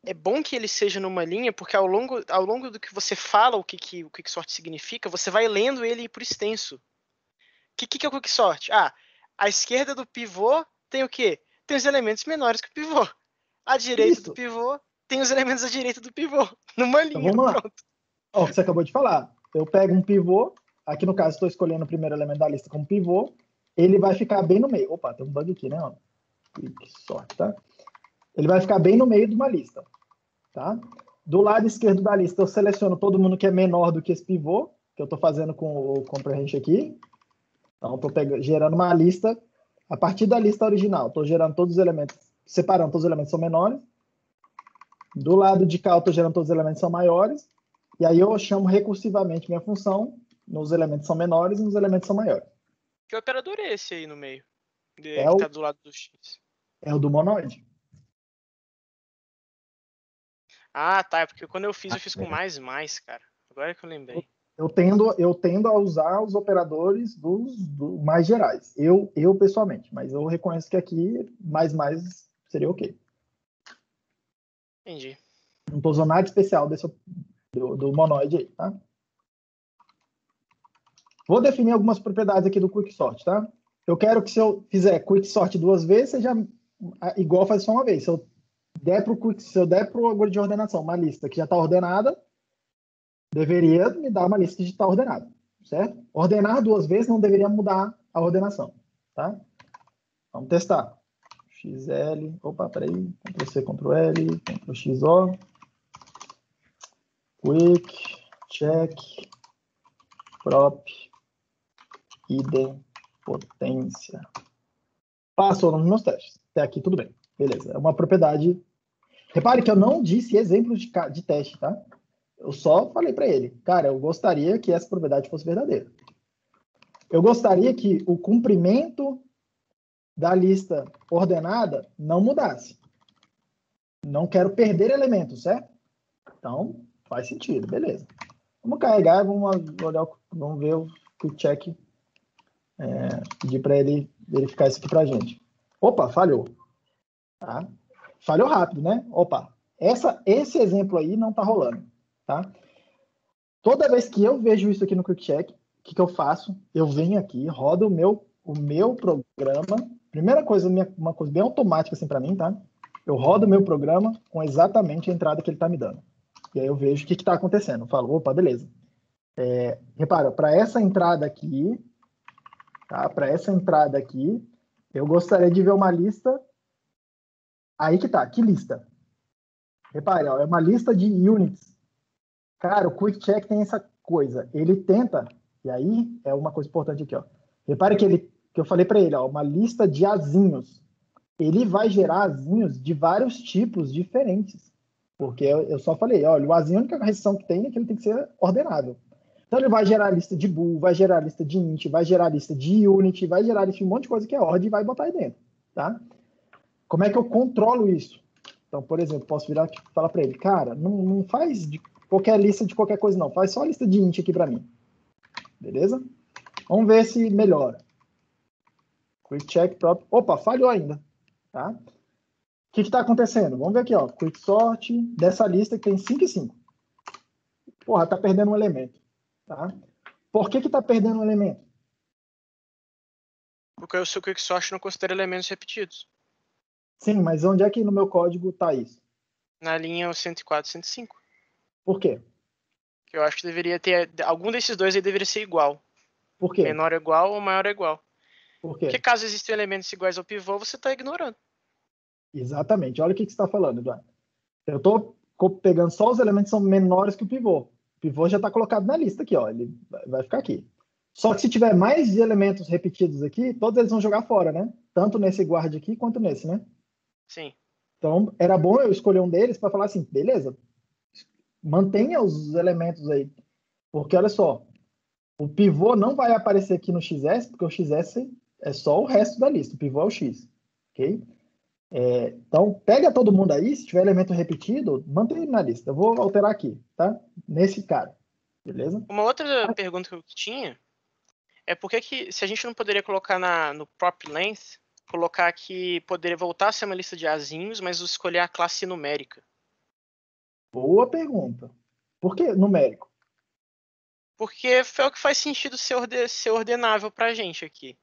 é bom que ele seja numa linha, porque ao longo do que você fala o que o Quicksort significa, você vai lendo ele por extenso. O que é o Quicksort? Ah, a esquerda do pivô tem o quê? Tem os elementos menores que o pivô. A direita do isso. pivô tem os elementos da direita do pivô. Numa Então linha, vamos lá. pronto. Ó, o que você acabou de falar. Eu pego um pivô, aqui no caso estou escolhendo o primeiro elemento da lista como pivô, ele vai ficar bem no meio. Opa, tem um bug aqui, né? Ó. Que sorte, tá? Ele vai ficar bem no meio de uma lista, tá? Do lado esquerdo da lista, eu seleciono todo mundo que é menor do que esse pivô, que eu estou fazendo com o comprehend aqui. Então, estou gerando uma lista, a partir da lista original, estou gerando todos os elementos, separando todos os elementos que são menores. Do lado de cá, eu estou gerando todos os elementos que são maiores. E aí eu chamo recursivamente minha função nos elementos que são menores e nos elementos que são maiores. Que operador é esse aí no meio? Que É tá do lado do X. o do monoide. Ah, tá. É porque quando eu fiz com mais, cara. Agora que eu lembrei. Eu tendo a usar os operadores mais gerais. Eu pessoalmente, mas eu reconheço que aqui mais seria ok. Entendi. Não estou usando nada especial do monoide aí, tá? Vou definir algumas propriedades aqui do Quicksort, tá? Eu quero que se eu fizer Quicksort 2 vezes, seja igual fazer só uma vez. Se eu der para o algoritmo de ordenação uma lista que já está ordenada, deveria me dar uma lista que já está ordenada, certo? Ordenar 2 vezes não deveria mudar a ordenação, tá? Vamos testar. XL, opa, peraí, Ctrl+C, Ctrl+L, Ctrl+XO, quick, check, prop, idempotência. Passou nos meus testes. Até aqui tudo bem. Beleza. É uma propriedade. Repare que eu não disse exemplos de teste, tá? Eu só falei para ele, cara, eu gostaria que essa propriedade fosse verdadeira. Eu gostaria que o comprimento da lista ordenada não mudasse. Não quero perder elementos, certo? Então, faz sentido, beleza. Vamos carregar, vamos ver o quick check. Pedir para ele verificar isso aqui para a gente. Opa, falhou. Tá? Falhou rápido, né? Opa, esse exemplo aí não está rolando. Tá? Toda vez que eu vejo isso aqui no quick check, o que eu faço? Eu venho aqui, rodo o meu programa. Primeira coisa, uma coisa bem automática assim para mim, tá? Eu rodo o meu programa com exatamente a entrada que ele está me dando. E aí eu vejo o que está acontecendo. Eu falo, opa, beleza. Repara, para essa entrada aqui, tá? Para essa entrada aqui, eu gostaria de ver uma lista. Aí que tá, que lista? Repare, ó, é uma lista de units. Cara, o Quick Check tem essa coisa. Ele tenta, e aí é uma coisa importante aqui, ó. Repare que eu falei para ele, ó, uma lista de azinhos. Ele vai gerar azinhos de vários tipos diferentes. Porque eu só falei, olha, o azinho, a única restrição que tem é que ele tem que ser ordenável. Então ele vai gerar a lista de bool, vai gerar a lista de int, vai gerar a lista de unit, vai gerar a lista de um monte de coisa que é ordem e vai botar aí dentro, tá? Como é que eu controlo isso? Então, por exemplo, posso virar aqui e falar para ele, cara, não faz de qualquer lista de qualquer coisa, não. Faz só a lista de int aqui para mim. Beleza? Vamos ver se melhora. Quick check próprio. Opa, falhou ainda. Tá? O que está acontecendo? Vamos ver aqui, ó. Quick sort dessa lista que tem 5 e 5. Porra, tá perdendo um elemento. Tá? Por que tá perdendo um elemento? Porque o seu Quicksort não considera elementos repetidos. Sim, mas onde é que no meu código tá isso? Na linha 104 e 105. Por quê? Eu acho que deveria ter. Algum desses dois aí deveria ser igual. Por quê? Menor é igual ou maior é igual. Por quê? Porque caso existam elementos iguais ao pivô, você está ignorando. Exatamente. Olha o que você está falando, Eduardo. Eu estou pegando só os elementos que são menores que o pivô. O pivô já está colocado na lista aqui, ó. Ele vai ficar aqui. Só que se tiver mais elementos repetidos aqui, todos eles vão jogar fora, né? Tanto nesse guard aqui quanto nesse, né? Sim. Então, era bom eu escolher um deles para falar assim, beleza, mantenha os elementos aí. Porque, olha só, o pivô não vai aparecer aqui no XS, porque o XS é só o resto da lista. O pivô é o X, ok? Então, pega todo mundo aí, se tiver elemento repetido, mantém ele na lista. Eu vou alterar aqui, tá? Nesse cara, beleza? Uma outra pergunta que eu tinha é por que se a gente não poderia colocar no prop length, colocar que poderia voltar a ser uma lista de azinhos, mas escolher a classe numérica? Boa pergunta. Por que numérico? Porque foi o que faz sentido ser ordenável pra gente aqui.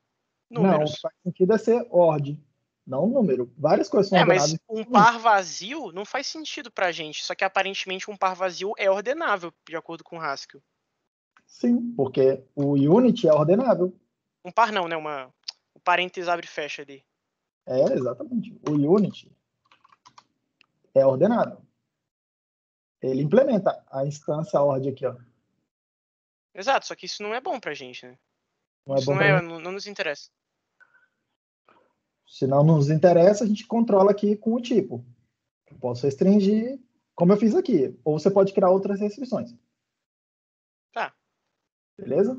Não, o que Números. faz sentido é ser ordem, não número. Várias coisas são Mas ordenadas. um par vazio não faz sentido pra gente. Só que aparentemente um par vazio é ordenável, de acordo com o Haskell. Sim, porque o Unity é ordenável. Um par não, né? O parênteses abre e fecha ali. Exatamente. O Unity é ordenável. Ele implementa a instância ordem aqui, ó. Exato, só que isso não é bom pra gente, né? Não é Isso bom não, para não nos interessa. Se não nos interessa, a gente controla aqui com o tipo. Eu posso restringir, como eu fiz aqui. Ou você pode criar outras restrições. Tá. Beleza?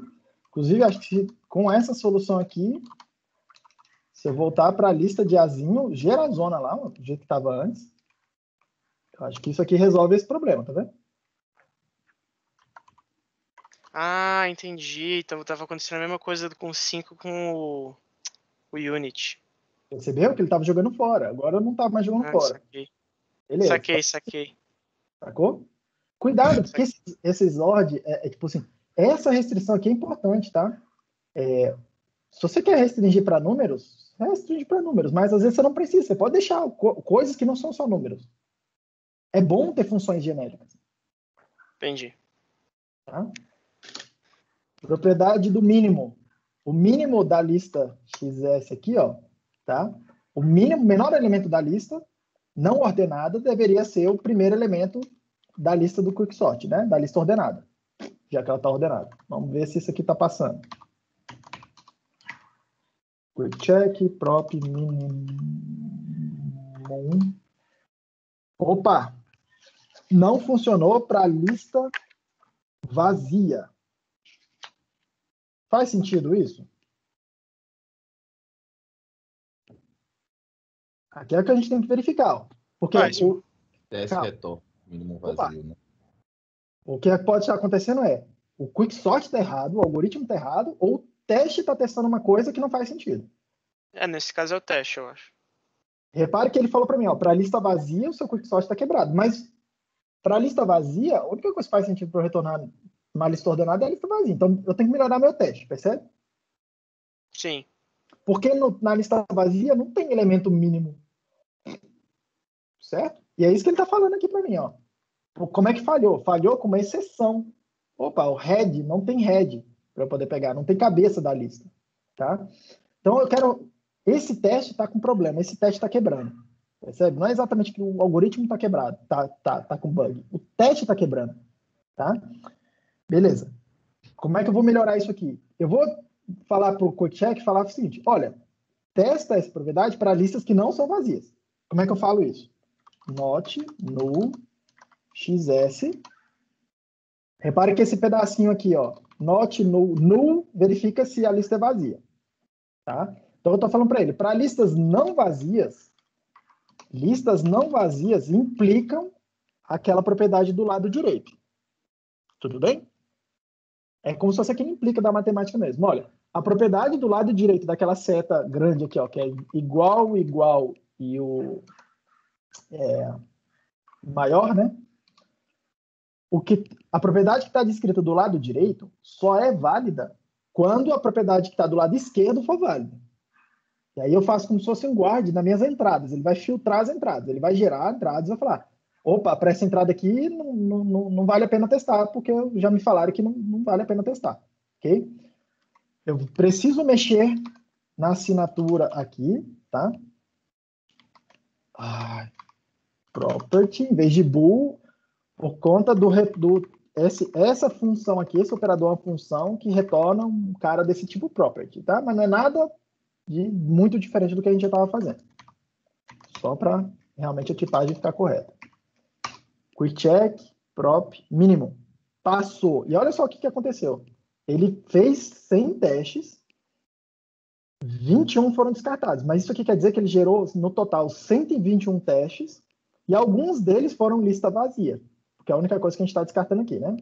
Inclusive, acho que com essa solução aqui, se eu voltar para a lista de azinho, gera a zona lá, do jeito que estava antes. Eu acho que isso aqui resolve esse problema, tá vendo? Ah, entendi. Então tava acontecendo a mesma coisa com o 5 com o Unity. Percebeu que ele estava jogando fora. Agora não está mais jogando fora. Saquei. Beleza. Saquei. Sacou? Cuidado, porque esses ORD, tipo assim, essa restrição aqui é importante, tá? Se você quer restringir para números, restringe para números, mas às vezes você não precisa, você pode deixar coisas que não são só números. É bom ter funções genéricas. Entendi. Tá? Propriedade do mínimo. O mínimo da lista XS aqui, ó, tá? O mínimo, menor elemento da lista, não ordenada, deveria ser o primeiro elemento da lista do quicksort, né? Da lista ordenada, já que ela está ordenada. Vamos ver se isso aqui está passando. Quick check, prop minimum. Opa! Não funcionou para a lista vazia. Faz sentido isso? Aqui é o que a gente tem que verificar. Ó. Porque TS retor, mínimo vazio, né? O que pode estar acontecendo é o quicksort está errado, o algoritmo está errado, ou o teste está testando uma coisa que não faz sentido. Nesse caso é o teste, eu acho. Repare que ele falou para mim, para a lista vazia, o seu quicksort está quebrado. Mas para a lista vazia, a única coisa que faz sentido para eu retornar uma lista ordenada é a lista vazia. Então, eu tenho que melhorar meu teste, percebe? Sim. Porque na lista vazia não tem elemento mínimo. Certo? E é isso que ele está falando aqui para mim. Ó. Como é que falhou? Falhou com uma exceção. Opa, o head não tem head para eu poder pegar, não tem cabeça da lista. Tá? Então, eu quero... Esse teste está com problema, esse teste está quebrando. Percebe? Não é exatamente que o algoritmo está quebrado, tá com bug. O teste está quebrando. Tá? Beleza. Como é que eu vou melhorar isso aqui? Eu vou falar para o CodeCheck, falar o seguinte, olha, testa essa propriedade para listas que não são vazias. Como é que eu falo isso? Not no XS. Repare que esse pedacinho aqui, ó, not no verifica se a lista é vazia. Tá? Então eu estou falando para ele, para listas não vazias implicam aquela propriedade do lado direito. Tudo bem? É como se fosse aquele implica da matemática mesmo. Olha, a propriedade do lado direito daquela seta grande aqui, ó, que é igual e o maior, né? A propriedade que está descrita do lado direito só é válida quando a propriedade que está do lado esquerdo for válida. E aí eu faço como se fosse um guard nas minhas entradas. Ele vai filtrar as entradas, ele vai gerar entradas e vai falar, opa, para essa entrada aqui não vale a pena testar, porque já me falaram que não vale a pena testar. Ok? Eu preciso mexer na assinatura aqui, tá? Property, em vez de bool, por conta do essa função aqui, esse operador é uma função que retorna um cara desse tipo property, tá? Mas não é nada de muito diferente do que a gente já estava fazendo. Só para realmente a tipagem ficar correta. Quick check, prop, minimum. Passou. E olha só o que aconteceu. Ele fez 100 testes, 21 foram descartados. Mas isso aqui quer dizer que ele gerou, no total, 121 testes, e alguns deles foram lista vazia, que é a única coisa que a gente está descartando aqui, né?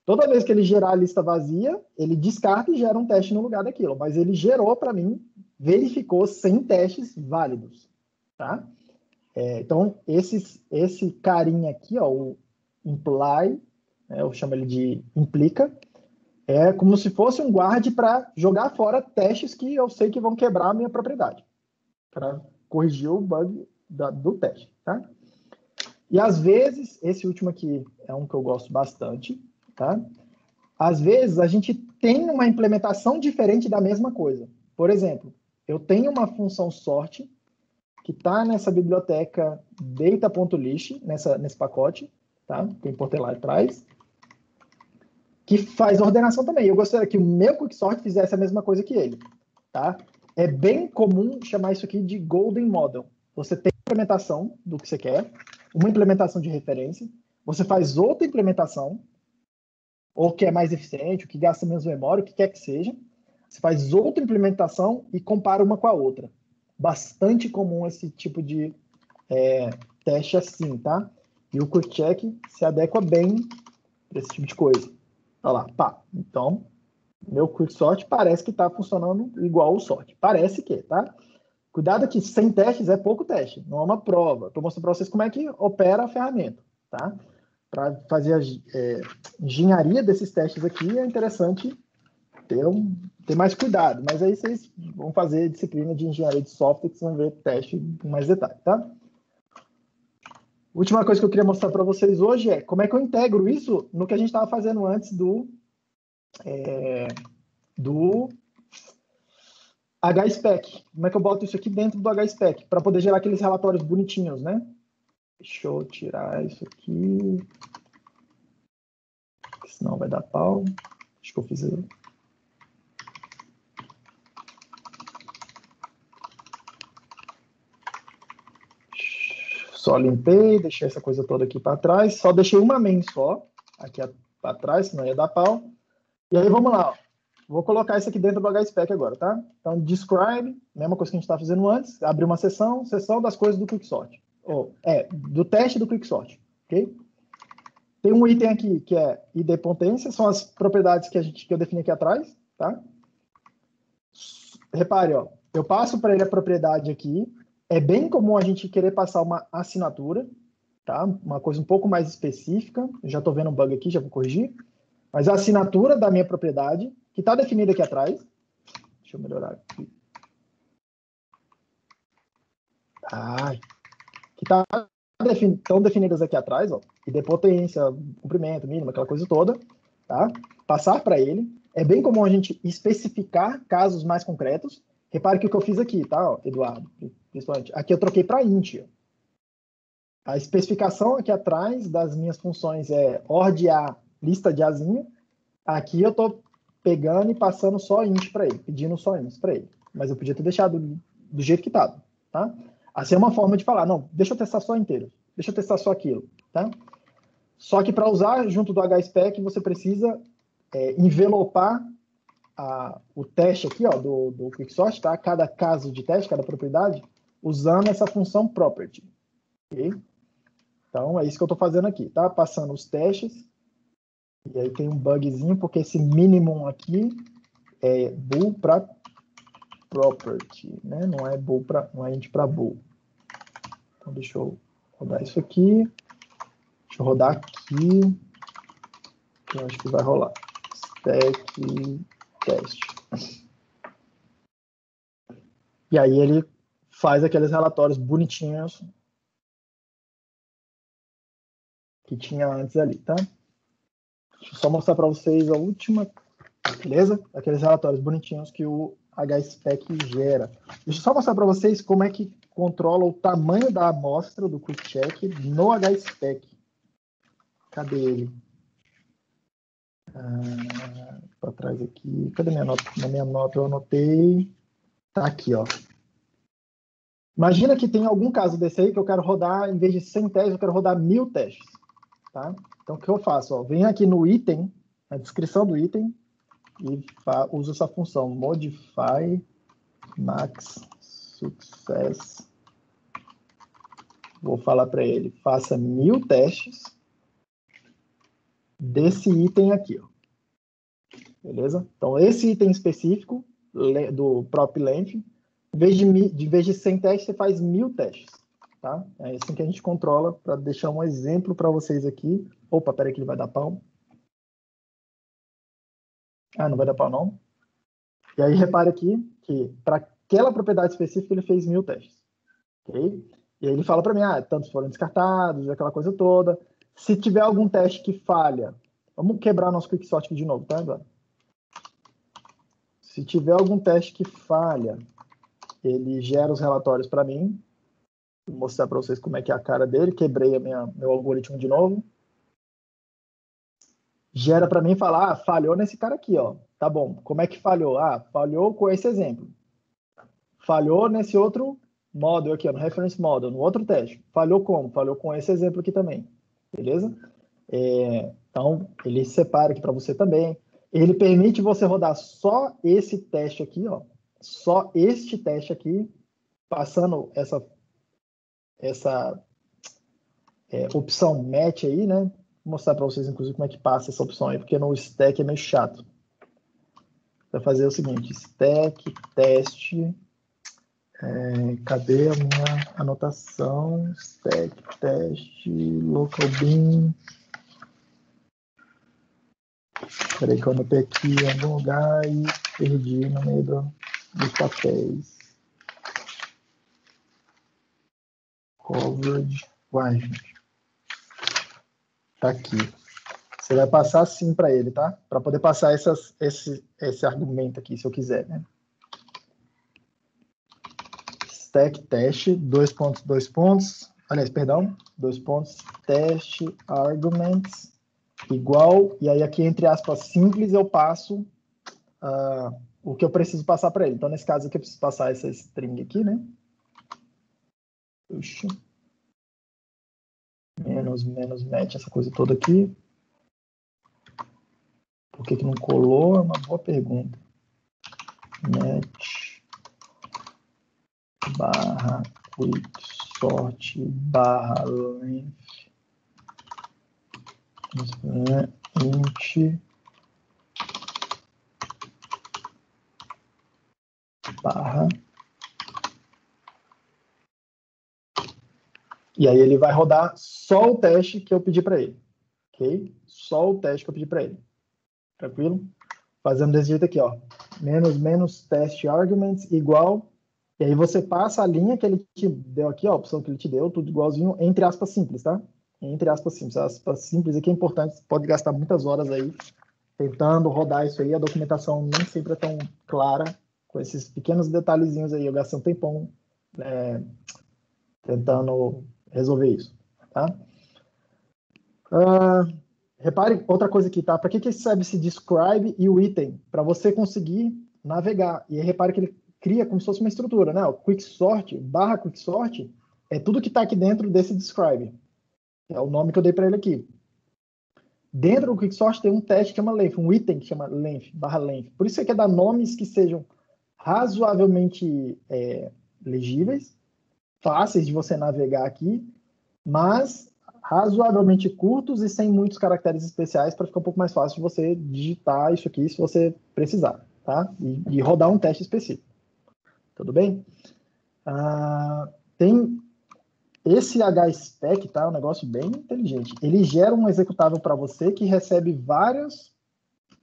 Toda vez que ele gerar a lista vazia, ele descarta e gera um teste no lugar daquilo. Mas ele gerou para mim, verificou 100 testes válidos, tá? Então, esse carinha aqui, ó, o imply, né, eu chamo ele de implica, é como se fosse um guard para jogar fora testes que eu sei que vão quebrar a minha propriedade, para corrigir o bug do teste, tá? E às vezes, esse último aqui é um que eu gosto bastante, tá? Às vezes, a gente tem uma implementação diferente da mesma coisa. Por exemplo, eu tenho uma função sort que está nessa biblioteca data.list, nesse pacote, tá? Que eu importei lá atrás, que faz ordenação também. Eu gostaria que o meu quicksort fizesse a mesma coisa que ele, tá? É bem comum chamar isso aqui de golden model. Você tem a implementação do que você quer, uma implementação de referência, você faz outra implementação, ou que é mais eficiente, o que gasta menos memória, o que quer que seja, você faz outra implementação e compara uma com a outra. Bastante comum esse tipo de teste assim, tá? E o quick check se adequa bem para esse tipo de coisa. Olha lá, pá. Então, meu quick sort parece que está funcionando igual o sort. Parece que, tá? Cuidado que 100 testes é pouco teste, não é uma prova. Estou mostrando para vocês como é que opera a ferramenta, tá? Para fazer a engenharia desses testes aqui, é interessante ter mais cuidado. Mas aí vocês vão fazer disciplina de engenharia de software, que vocês vão ver teste com mais detalhe, tá? Última coisa que eu queria mostrar para vocês hoje é como é que eu integro isso no que a gente estava fazendo antes do HSpec. Como é que eu boto isso aqui dentro do HSpec para poder gerar aqueles relatórios bonitinhos, né? Deixa eu tirar isso aqui, senão vai dar pau. Acho que eu fiz. Só limpei, deixei essa coisa toda aqui para trás, só deixei uma main só aqui para trás, senão ia dar pau. E aí vamos lá, ó. Vou colocar isso aqui dentro do HSpec agora, tá? Então, describe, mesma coisa que a gente estava fazendo antes, abrir uma sessão das coisas do quicksort. Do teste do quicksort, ok? Tem um item aqui que é id.potência, são as propriedades que eu defini aqui atrás, tá? Repare, ó, eu passo para ele a propriedade aqui. É bem comum a gente querer passar uma assinatura, tá? Uma coisa um pouco mais específica. Eu já estou vendo um bug aqui, já vou corrigir. Mas a assinatura da minha propriedade, que está definida aqui atrás. Deixa eu melhorar aqui. Que estão definidas aqui atrás, ó. Idempotência, comprimento, mínimo, aquela coisa toda, tá? Passar para ele. É bem comum a gente especificar casos mais concretos. Repare que o que eu fiz aqui, tá, ó, Eduardo? Principalmente. Aqui eu troquei para int. A especificação aqui atrás das minhas funções é ord a, lista de azinho. Aqui eu estou pegando e passando só int para ele, pedindo só int para ele. Mas eu podia ter deixado do jeito que estava, tá? Assim é uma forma de falar, não, deixa eu testar só inteiro, deixa eu testar só aquilo, tá? Só que para usar junto do HSpec, você precisa envelopar o teste aqui, ó, do quicksort, tá? Cada caso de teste, cada propriedade, usando essa função property, ok? Então, é isso que eu estou fazendo aqui, tá? Passando os testes, e aí tem um bugzinho, porque esse minimum aqui é bool para property, né? Não é bool não é int para bool. Então, deixa eu rodar isso aqui. Deixa eu rodar aqui, que eu acho que vai rolar. Stack teste. E aí ele faz aqueles relatórios bonitinhos que tinha antes ali, tá? Deixa eu só mostrar para vocês a última, beleza? Aqueles relatórios bonitinhos que o HSpec gera. Deixa eu só mostrar para vocês como é que controla o tamanho da amostra do quick check no HSpec. Cadê ele? Para trás aqui. Cadê minha nota? Na minha nota eu anotei. Tá aqui, ó. Imagina que tem algum caso desse aí que eu quero rodar, em vez de 100 testes, eu quero rodar 1000 testes. Tá? Então, o que eu faço? Ó, venho aqui no item, na descrição do item, e uso essa função modify max success. Vou falar para ele, faça 1000 testes desse item aqui, ó. Beleza? Então, esse item específico do prop length, em vez de 100 testes, você faz 1000 testes. Tá? É assim que a gente controla, para deixar um exemplo para vocês aqui. Opa, peraí que ele vai dar pau. Ah, não vai dar pau não. E aí, repare aqui que para aquela propriedade específica ele fez 1000 testes. Ok? E aí ele fala para mim, tantos foram descartados, aquela coisa toda. Se tiver algum teste que falha, vamos quebrar nosso quicksort aqui de novo, tá, Eduardo? Se tiver algum teste que falha, ele gera os relatórios para mim. Vou mostrar para vocês como é que é a cara dele. Quebrei meu algoritmo de novo. Gera para mim e fala, falhou nesse cara aqui, ó. Tá bom, como é que falhou? Falhou com esse exemplo. Falhou nesse outro model aqui, ó, no reference model, no outro teste. Falhou como? Falhou com esse exemplo aqui também. Beleza? Então, ele separa aqui para você também. Ele permite você rodar só esse teste aqui, ó. Só este teste aqui, passando essa opção match aí, né? Vou mostrar para vocês, inclusive, como é que passa essa opção aí, porque no stack é meio chato. Vai fazer o seguinte, stack, teste, cadê a minha anotação? Stack, teste, local bin. Peraí que eu anotei aqui em algum lugar e perdi no meio dos papéis. Coverage. Uai, gente. Tá aqui. Você vai passar assim para ele, tá? Para poder passar esse argumento aqui, se eu quiser, né? Stack teste, 2 pontos, 2 pontos. Aliás, perdão, 2 pontos, teste, arguments, igual. E aí aqui, entre aspas, simples, eu passo o que eu preciso passar para ele. Então, nesse caso aqui, eu preciso passar essa string aqui, né? Puxa. Menos match, essa coisa toda aqui. Por que não colou? É uma boa pergunta. Match barra quicksort barra length int barra. E aí ele vai rodar só o teste que eu pedi para ele. Ok? Só o teste que eu pedi para ele. Tranquilo? Fazendo desse jeito aqui, ó. Menos teste arguments igual. E aí você passa a linha que ele te deu aqui, ó, a opção que ele te deu, tudo igualzinho, entre aspas simples, tá? Entre aspas simples. Aspas simples aqui é importante, você pode gastar muitas horas aí tentando rodar isso aí. A documentação nem sempre é tão clara, com esses pequenos detalhezinhos aí. Eu gastei um tempão tentando resolver isso, tá? Repare outra coisa aqui, tá? Para que serve esse describe e o item? Para você conseguir navegar. E aí repare que ele cria como se fosse uma estrutura, né? O quicksort, barra quicksort, é tudo que está aqui dentro desse describe. É o nome que eu dei para ele aqui. Dentro do quicksort tem um teste que chama length, um item que chama length, barra length. Por isso você quer dar nomes que sejam razoavelmente legíveis, fáceis de você navegar aqui, mas razoavelmente curtos e sem muitos caracteres especiais para ficar um pouco mais fácil de você digitar isso aqui se você precisar, tá? E rodar um teste específico. Tudo bem? Tem esse HSpec, tá? Um negócio bem inteligente. Ele gera um executável para você que recebe vários...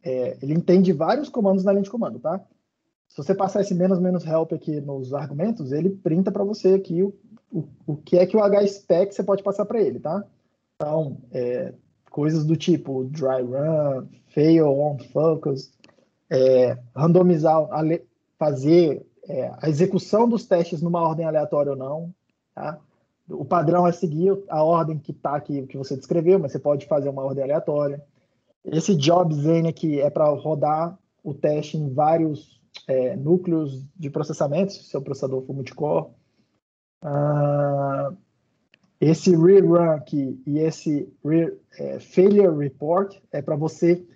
ele entende vários comandos na linha de comando, tá? Se você passar esse menos help aqui nos argumentos, ele printa para você aqui o que é que o HSpec você pode passar para ele, tá? Então, coisas do tipo dry run, fail on focus, randomizar, fazer a execução dos testes numa ordem aleatória ou não, tá? O padrão é seguir a ordem que está aqui, que você descreveu, mas você pode fazer uma ordem aleatória. Esse JobZane aqui é para rodar o teste em vários núcleos de processamento, se o seu processador for multicore. Esse rerun aqui e esse failure report é para você...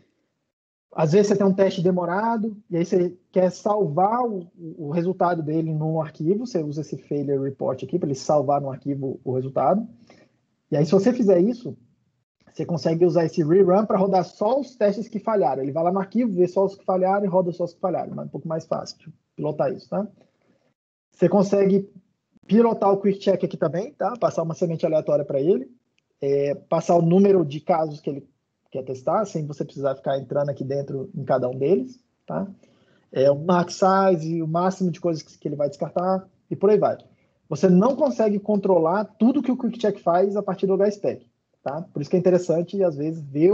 Às vezes você tem um teste demorado e aí você quer salvar o resultado dele num arquivo, você usa esse failure report aqui para ele salvar no arquivo o resultado. E aí se você fizer isso, você consegue usar esse rerun para rodar só os testes que falharam. Ele vai lá no arquivo, vê só os que falharam e roda só os que falharam. Mas é um pouco mais fácil de pilotar isso, tá? Você consegue pilotar o quick check aqui também, tá? Passar uma semente aleatória para ele, passar o número de casos que ele quer testar, sem você precisar ficar entrando aqui dentro em cada um deles, tá? O max size, o máximo de coisas que ele vai descartar e por aí vai. Você não consegue controlar tudo que o quick check faz a partir do HSpec. Tá? Por isso que é interessante, às vezes, ver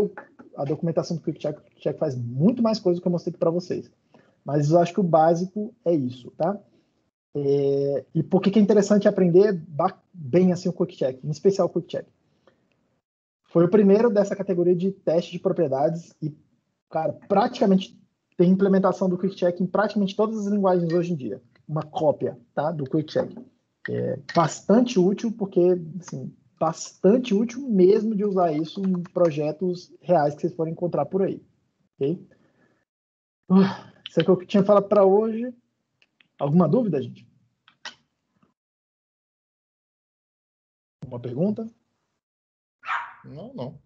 a documentação do Quick Check faz muito mais coisa do que eu mostrei para vocês. Mas eu acho que o básico é isso, tá? E por que é interessante aprender bem assim o Quick Check, em especial o Quick Check? Foi o primeiro dessa categoria de teste de propriedades e, cara, praticamente tem implementação do Quick Check em praticamente todas as linguagens hoje em dia. Uma cópia, tá? Do Quick Check. É bastante útil porque, assim, bastante útil mesmo de usar isso em projetos reais que vocês forem encontrar por aí. Ok? Isso é o que eu tinha falado para hoje. Alguma dúvida, gente? Uma pergunta? Não.